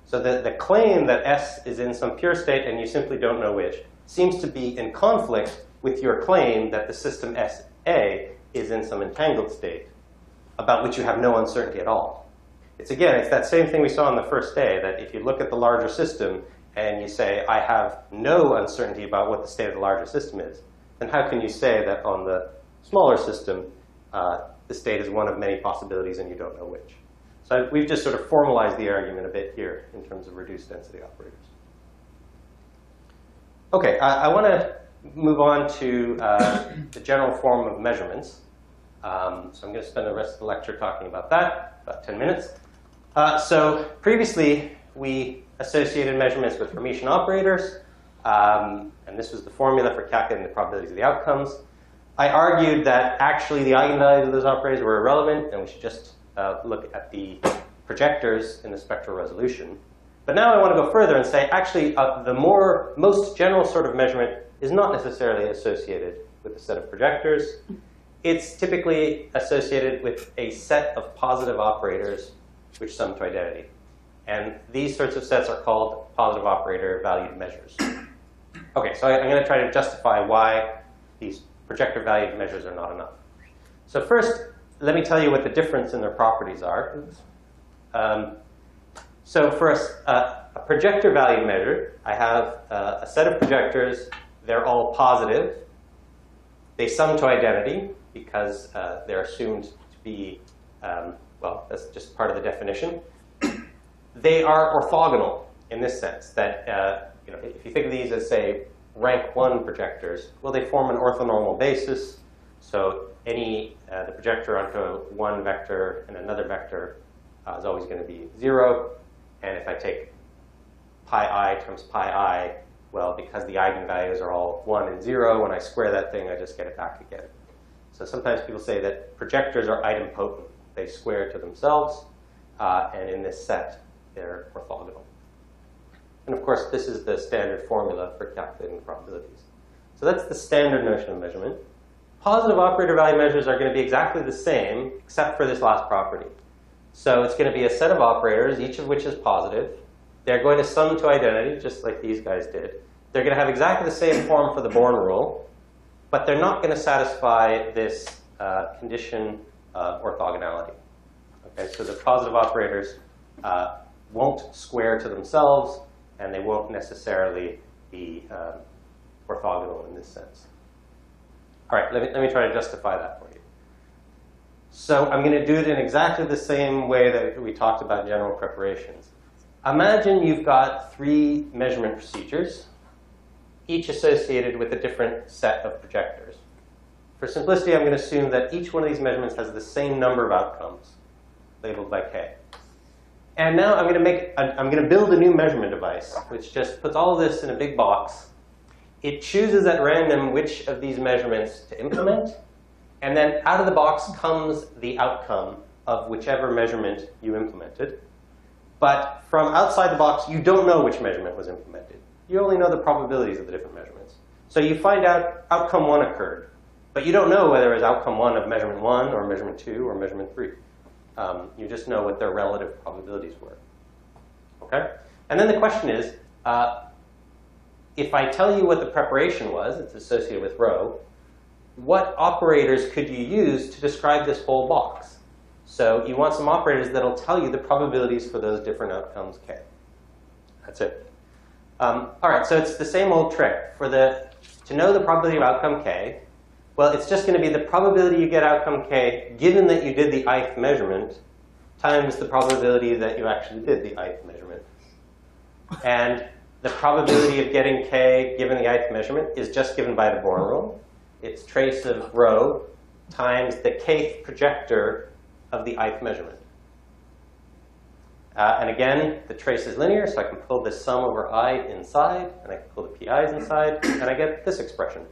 So the claim that S is in some pure state and you simply don't know which seems to be in conflict with your claim that the system SA is in some entangled state about which you have no uncertainty at all. It's that same thing we saw on the first day, that if you look at the larger system and you say, I have no uncertainty about what the state of the larger system is, then how can you say that on the smaller system, the state is one of many possibilities and you don't know which? So we've just sort of formalized the argument a bit here in terms of reduced density operators. OK, I want to move on to the general form of measurements. So I'm going to spend the rest of the lecture talking about that, about 10 minutes. So previously, we associated measurements with Hermitian operators. And this was the formula for calculating the probabilities of the outcomes. I argued that actually the eigenvalues of those operators were irrelevant, and we should just look at the projectors in the spectral resolution. But now I want to go further and say, actually, the most general sort of measurement is not necessarily associated with a set of projectors. It's typically associated with a set of positive operators which sum to identity. And these sorts of sets are called positive operator valued measures. OK, so I'm going to try to justify why these projector valued measures are not enough. So first, let me tell you what the difference in their properties are. So for a projector valued measure, I have a set of projectors. They're all positive. They sum to identity because they're assumed to be, well, that's just part of the definition. They are orthogonal in this sense, that if you think of these as, say, rank 1 projectors, well, they form an orthonormal basis. So the projector onto one vector and another vector is always going to be 0. And if I take pi I times pi I, well, because the eigenvalues are all 1 and 0, when I square that thing, I just get it back again. So sometimes people say that projectors are idempotent. They square to themselves. And in this set, they're orthogonal. And of course, this is the standard formula for calculating probabilities. So that's the standard notion of measurement. Positive operator value measures are going to be exactly the same, except for this last property. So it's going to be a set of operators, each of which is positive. They're going to sum to identity, just like these guys did. They're going to have exactly the same form for the Born rule, but they're not going to satisfy this condition of orthogonality. Okay, so the positive operators won't square to themselves, and they won't necessarily be orthogonal in this sense. All right, let me try to justify that for you. So I'm going to do it in exactly the same way that we talked about general preparations. Imagine you've got 3 measurement procedures, each associated with a different set of projectors. For simplicity, I'm going to assume that each one of these measurements has the same number of outcomes, labeled by k. And now I'm going to build a new measurement device, which just puts all of this in a big box. It chooses at random which of these measurements to implement, and then out of the box comes the outcome of whichever measurement you implemented. But from outside the box, you don't know which measurement was implemented. You only know the probabilities of the different measurements. So you find out outcome 1 occurred, but you don't know whether it was outcome 1 of measurement 1 or measurement 2 or measurement 3. You just know what their relative probabilities were. Okay? And then the question is, if I tell you what the preparation was, it's associated with rho, what operators could you use to describe this whole box? So you want some operators that will tell you the probabilities for those different outcomes k. That's it. All right, so it's the same old trick. To know the probability of outcome k, well, it's just going to be the probability you get outcome k, given that you did the ith measurement, times the probability that you actually did the ith measurement. And the probability of getting k, given the ith measurement, is just given by the Born rule. It's trace of rho times the kth projector of the ith measurement. And again, the trace is linear, so I can pull this sum over I inside, and I can pull the pi's inside, and I get this expression.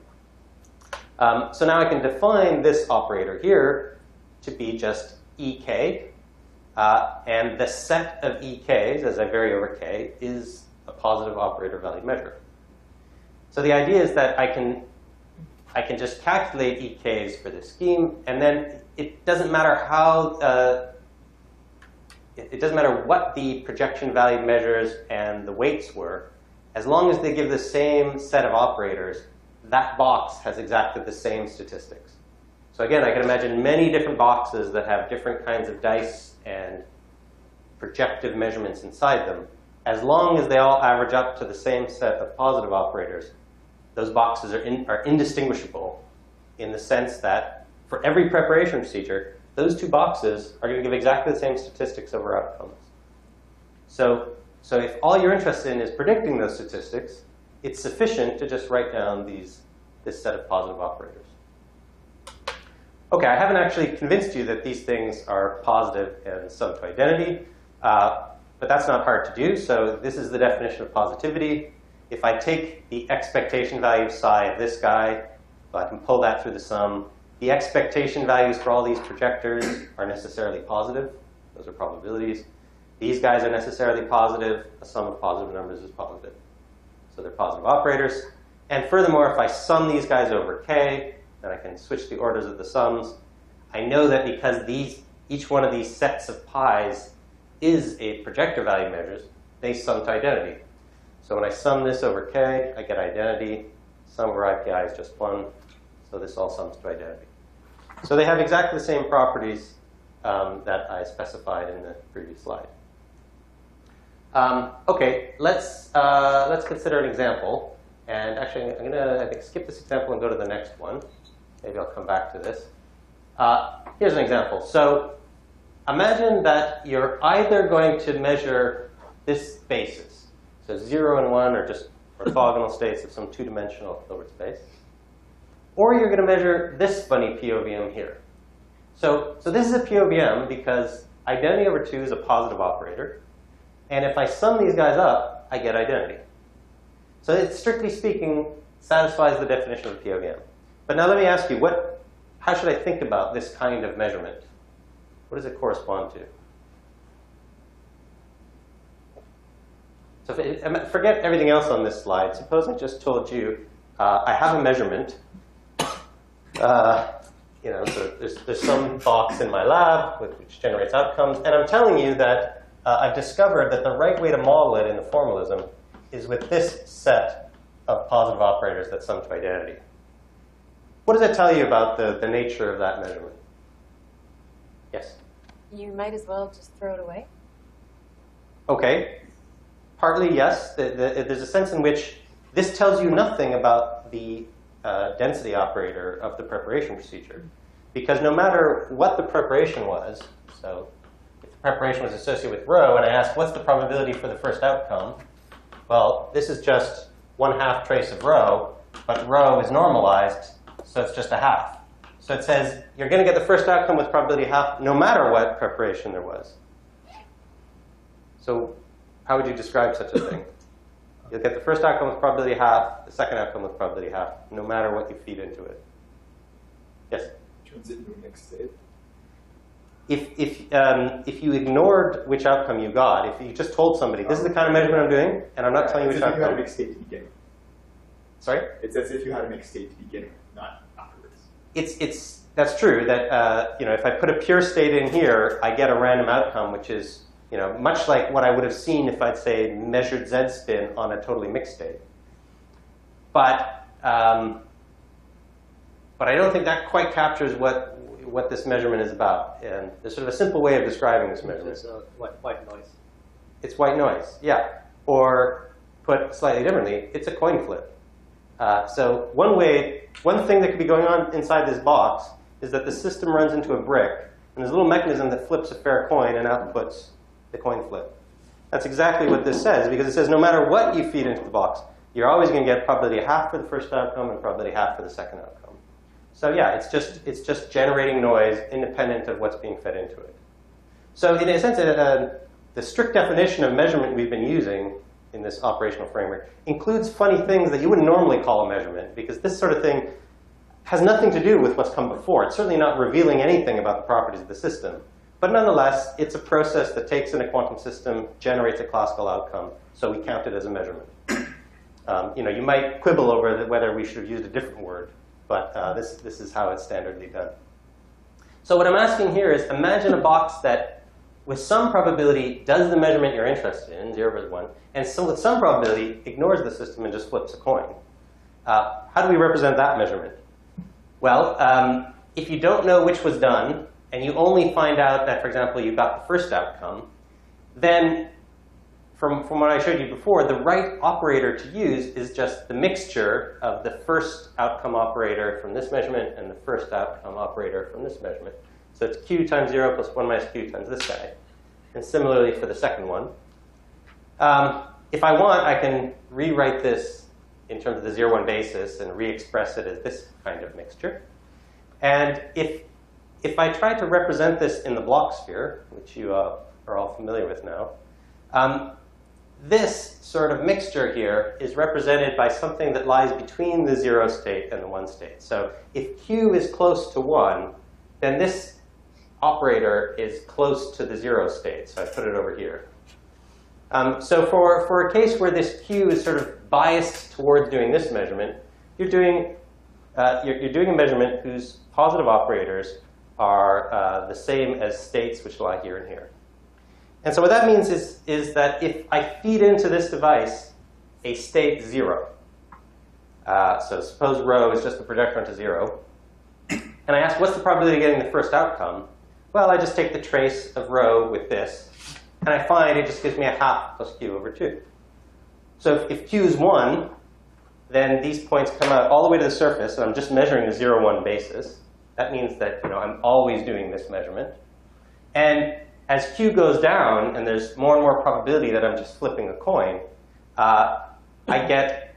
So now I can define this operator here to be just ek, and the set of ek's, as I vary over k, is a positive operator value measure. So the idea is that I can just calculate ek's for this scheme, and then it doesn't matter how it doesn't matter what the projection value measures and the weights were, as long as they give the same set of operators, that box has exactly the same statistics. So again, I can imagine many different boxes that have different kinds of dice and projective measurements inside them. As long as they all average up to the same set of positive operators, those boxes are indistinguishable in the sense that for every preparation procedure, those 2 boxes are going to give exactly the same statistics over outcomes. So if all you're interested in is predicting those statistics, it's sufficient to just write down this set of positive operators. OK, I haven't actually convinced you that these things are positive and sum to identity. But that's not hard to do. So this is the definition of positivity. If I take the expectation value of psi of this guy, I can pull that through the sum. The expectation values for all these projectors are necessarily positive. Those are probabilities. These guys are necessarily positive. A sum of positive numbers is positive. So they're positive operators. And furthermore, if I sum these guys over k, then I can switch the orders of the sums. I know that because each one of these sets of pi's is a projector value measures, they sum to identity. So when I sum this over k, I get identity. Sum over IPI is just 1. So this all sums to identity. So they have exactly the same properties that I specified in the previous slide. OK, let's consider an example. And actually, I'm going to, I think, skip this example and go to the next one. Maybe I'll come back to this. Here's an example. So imagine that you're either going to measure this basis. So 0 and 1 are just orthogonal states of some 2-dimensional Hilbert space. Or you're going to measure this funny POVM here. So this is a POVM because identity over 2 is a positive operator. And if I sum these guys up, I get identity. So it, strictly speaking, satisfies the definition of POVM. But now let me ask you, how should I think about this kind of measurement? What does it correspond to? So forget everything else on this slide. Suppose I just told you I have a measurement. So there's some box in my lab which generates outcomes, and I'm telling you that I've discovered that the right way to model it in the formalism is with this set of positive operators that sum to identity. What does that tell you about the nature of that measurement? Yes? You might as well just throw it away. Okay. Partly, yes. There's a sense in which this tells you nothing about the density operator of the preparation procedure. Because no matter what the preparation was, so if the preparation was associated with rho, and I ask, what's the probability for the first outcome? Well, this is just 1/2 trace of rho, but rho is normalized, so it's just a half. So it says you're going to get the first outcome with probability half no matter what preparation there was. So how would you describe such a thing? You'll get the first outcome with probability half, the second outcome with probability half, no matter what you feed into it. Yes? Turns it into a mixed state. If you ignored which outcome you got, if you just told somebody, this is the kind of measurement I'm doing, and I'm not telling you which It's as if you had a outcome. mixed state to begin with. Sorry? It's as if you had a mixed state to begin with, not afterwards. That's true. That if I put a pure state in here, I get a random outcome, which is much like what I would have seen if I'd say measured Z spin on a totally mixed state. But I don't think that quite captures what this measurement is about. And there's sort of a simple way of describing this measurement. It's white noise. It's white noise, yeah. Or put slightly differently, it's a coin flip. So one thing that could be going on inside this box is that the system runs into a brick, and there's a little mechanism that flips a fair coin and outputs the coin flip. That's exactly what this says, because it says no matter what you feed into the box, you're always going to get probability half for the first outcome and probability half for the second outcome. So yeah, it's just generating noise independent of what's being fed into it. So in a sense, the strict definition of measurement we've been using in this operational framework includes funny things that you wouldn't normally call a measurement, because this sort of thing has nothing to do with what's come before. It's certainly not revealing anything about the properties of the system. But nonetheless, it's a process that takes in a quantum system, generates a classical outcome, so we count it as a measurement. You might quibble over whether we should have used a different word, but this is how it's standardly done. So what I'm asking here is, imagine a box that, with some probability, does the measurement you're interested in, 0 versus 1, and so with some probability, ignores the system and just flips a coin. How do we represent that measurement? Well, if you don't know which was done, and you only find out that, for example, you got the first outcome, then from what I showed you before, the right operator to use is just the mixture of the first outcome operator from this measurement and the first outcome operator from this measurement. So it's q times 0 plus 1 minus q times this guy. And similarly for the second one. If I want, I can rewrite this in terms of the 0, 1 basis and re-express it as this kind of mixture. And if I try to represent this in the block sphere, which you are all familiar with now, this sort of mixture here is represented by something that lies between the 0 state and the 1 state. So if q is close to 1, then this operator is close to the 0 state. So I put it over here. So for a case where this q is sort of biased towards doing this measurement, you're doing a measurement whose positive operators are the same as states which lie here and here. And so what that means is that if I feed into this device a state 0, so suppose rho is just the projector onto 0, and I ask what's the probability of getting the first outcome, well, I just take the trace of rho with this, and I find it just gives me a half plus q over 2. So if q is 1, then these points come out all the way to the surface, and I'm just measuring the 0, 1 basis. That means that I'm always doing this measurement. And as q goes down, and there's more and more probability that I'm just flipping a coin, I get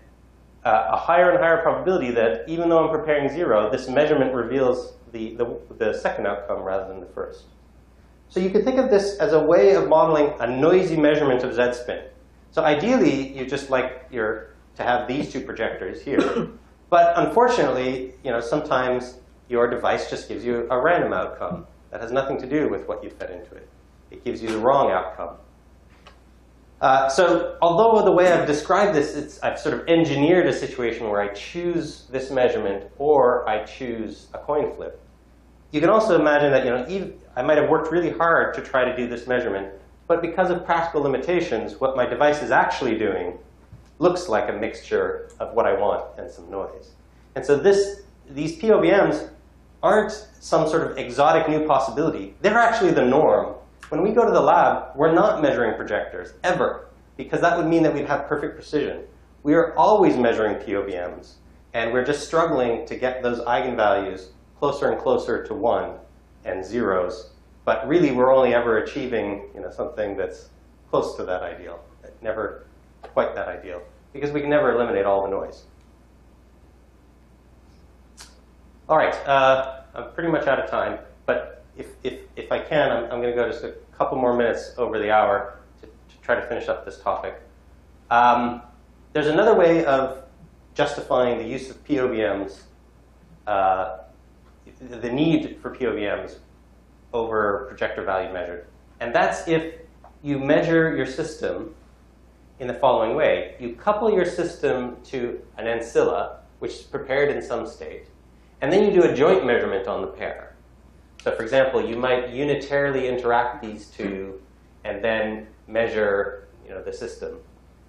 a higher and higher probability that even though I'm preparing 0, this measurement reveals the second outcome rather than the first. So you could think of this as a way of modeling a noisy measurement of z-spin. So ideally, you just like to have these two projectors here. But unfortunately, sometimes your device just gives you a random outcome that has nothing to do with what you fed into it. It gives you the wrong outcome. So although the way I've described this, I've sort of engineered a situation where I choose this measurement or I choose a coin flip. You can also imagine that I might have worked really hard to try to do this measurement, but because of practical limitations, what my device is actually doing looks like a mixture of what I want and some noise. And so these POVMs aren't some sort of exotic new possibility. They're actually the norm. When we go to the lab, we're not measuring projectors, ever, because that would mean that we'd have perfect precision. We are always measuring POVMs, and we're just struggling to get those eigenvalues closer and closer to 1 and zeros. But really, we're only ever achieving something that's close to that ideal, never quite that ideal, because we can never eliminate all the noise. All right, I'm pretty much out of time, but if I can, I'm going to go just a couple more minutes over the hour to try to finish up this topic. There's another way of justifying the use of POVMs, the need for POVMs over projector value measured. And that's if you measure your system in the following way. You couple your system to an ancilla, which is prepared in some state, and then you do a joint measurement on the pair. So for example, you might unitarily interact these two and then measure the system,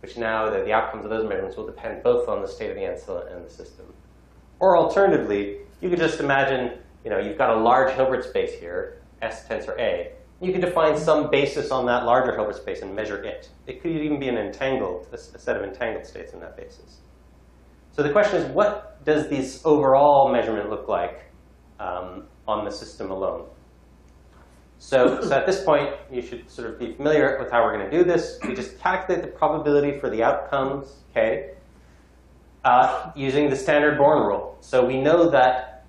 which now the outcomes of those measurements will depend both on the state of the ancilla and the system. Or alternatively, you could just imagine you've got a large Hilbert space here, S tensor A. You could define some basis on that larger Hilbert space and measure it. It could even be a set of entangled states in that basis. So the question is, what does this overall measurement look like on the system alone? So at this point, you should sort of be familiar with how we're going to do this. We just calculate the probability for the outcomes, K, using the standard Born rule. So we know that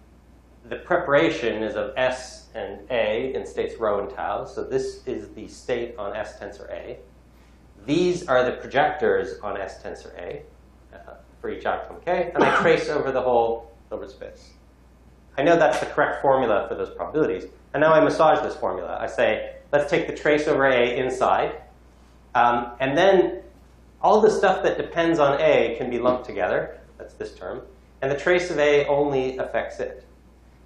the preparation is of S and A in states rho and tau. So this is the state on S tensor A. These are the projectors on S tensor A for each outcome K. And I trace over the whole Hilbert space. I know that's the correct formula for those probabilities. And now I massage this formula. I say, let's take the trace over A inside. And then all the stuff that depends on A can be lumped together. That's this term. And the trace of A only affects it.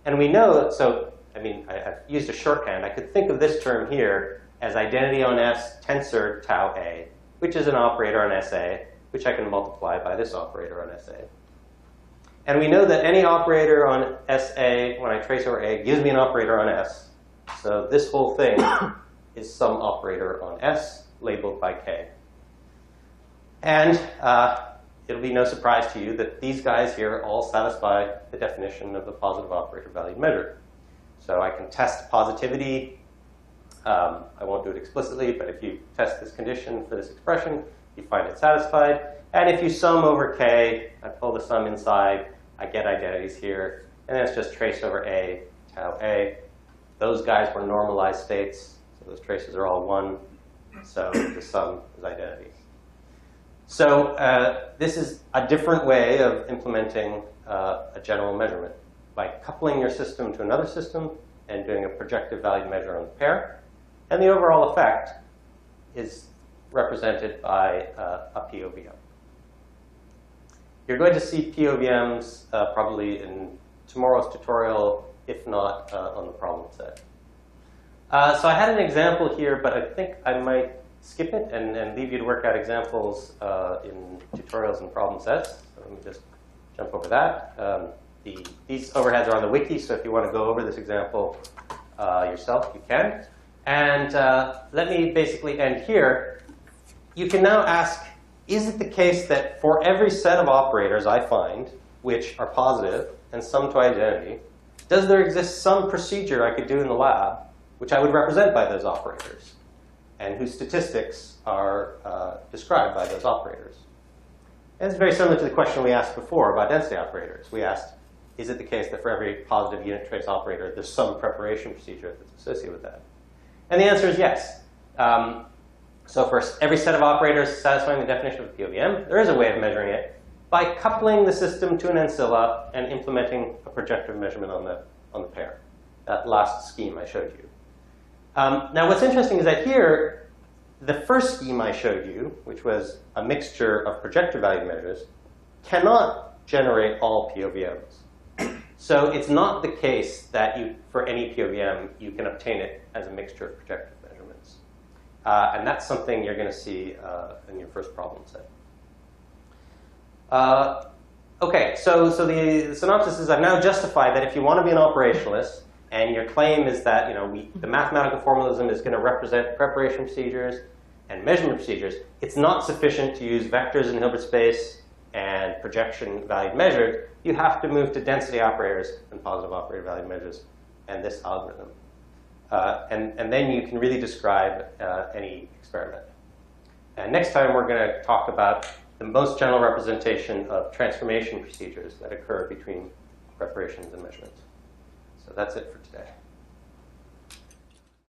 And we know, so I've used a shorthand. I could think of this term here as identity on S tensor tau A, which is an operator on SA, which I can multiply by this operator on SA. And we know that any operator on SA, when I trace over A, gives me an operator on S. So this whole thing is some operator on S, labeled by K. And it'll be no surprise to you that these guys here all satisfy the definition of the positive operator value measure. So I can test positivity. I won't do it explicitly, but if you test this condition for this expression, you find it satisfied. And if you sum over K, I pull the sum inside, I get identities here. And then it's just trace over A, tau A. Those guys were normalized states, so those traces are all 1. So the sum is identity. So this is a different way of implementing a general measurement by coupling your system to another system and doing a projective value measure on the pair. And the overall effect is represented by a POVM. You're going to see POVMs probably in tomorrow's tutorial, if not on the problem set. So I had an example here, but I think I might skip it and leave you to work out examples in tutorials and problem sets. So let me just jump over that. These overheads are on the wiki, so if you want to go over this example yourself, you can. And let me basically end here. You can now ask, is it the case that for every set of operators I find, which are positive and sum to identity, does there exist some procedure I could do in the lab which I would represent by those operators and whose statistics are described by those operators? And it's very similar to the question we asked before about density operators. We asked, is it the case that for every positive unit trace operator, there's some preparation procedure that's associated with that? And the answer is yes. So for every set of operators satisfying the definition of a POVM, there is a way of measuring it by coupling the system to an ancilla and implementing a projective measurement on the pair, that last scheme I showed you. Now what's interesting is that here, the first scheme I showed you, which was a mixture of projector value measures, cannot generate all POVMs. So it's not the case that for any POVM, you can obtain it as a mixture of projective measurements. And that's something you're going to see in your first problem set. OK, so the synopsis is I've now justified that if you want to be an operationalist, and your claim is that the mathematical formalism is going to represent preparation procedures and measurement procedures, it's not sufficient to use vectors in Hilbert space and projection valued measures. You have to move to density operators and positive operator valued measures and this algorithm. And then you can really describe any experiment. And next time, we're going to talk about the most general representation of transformation procedures that occur between preparations and measurements. So that's it for today.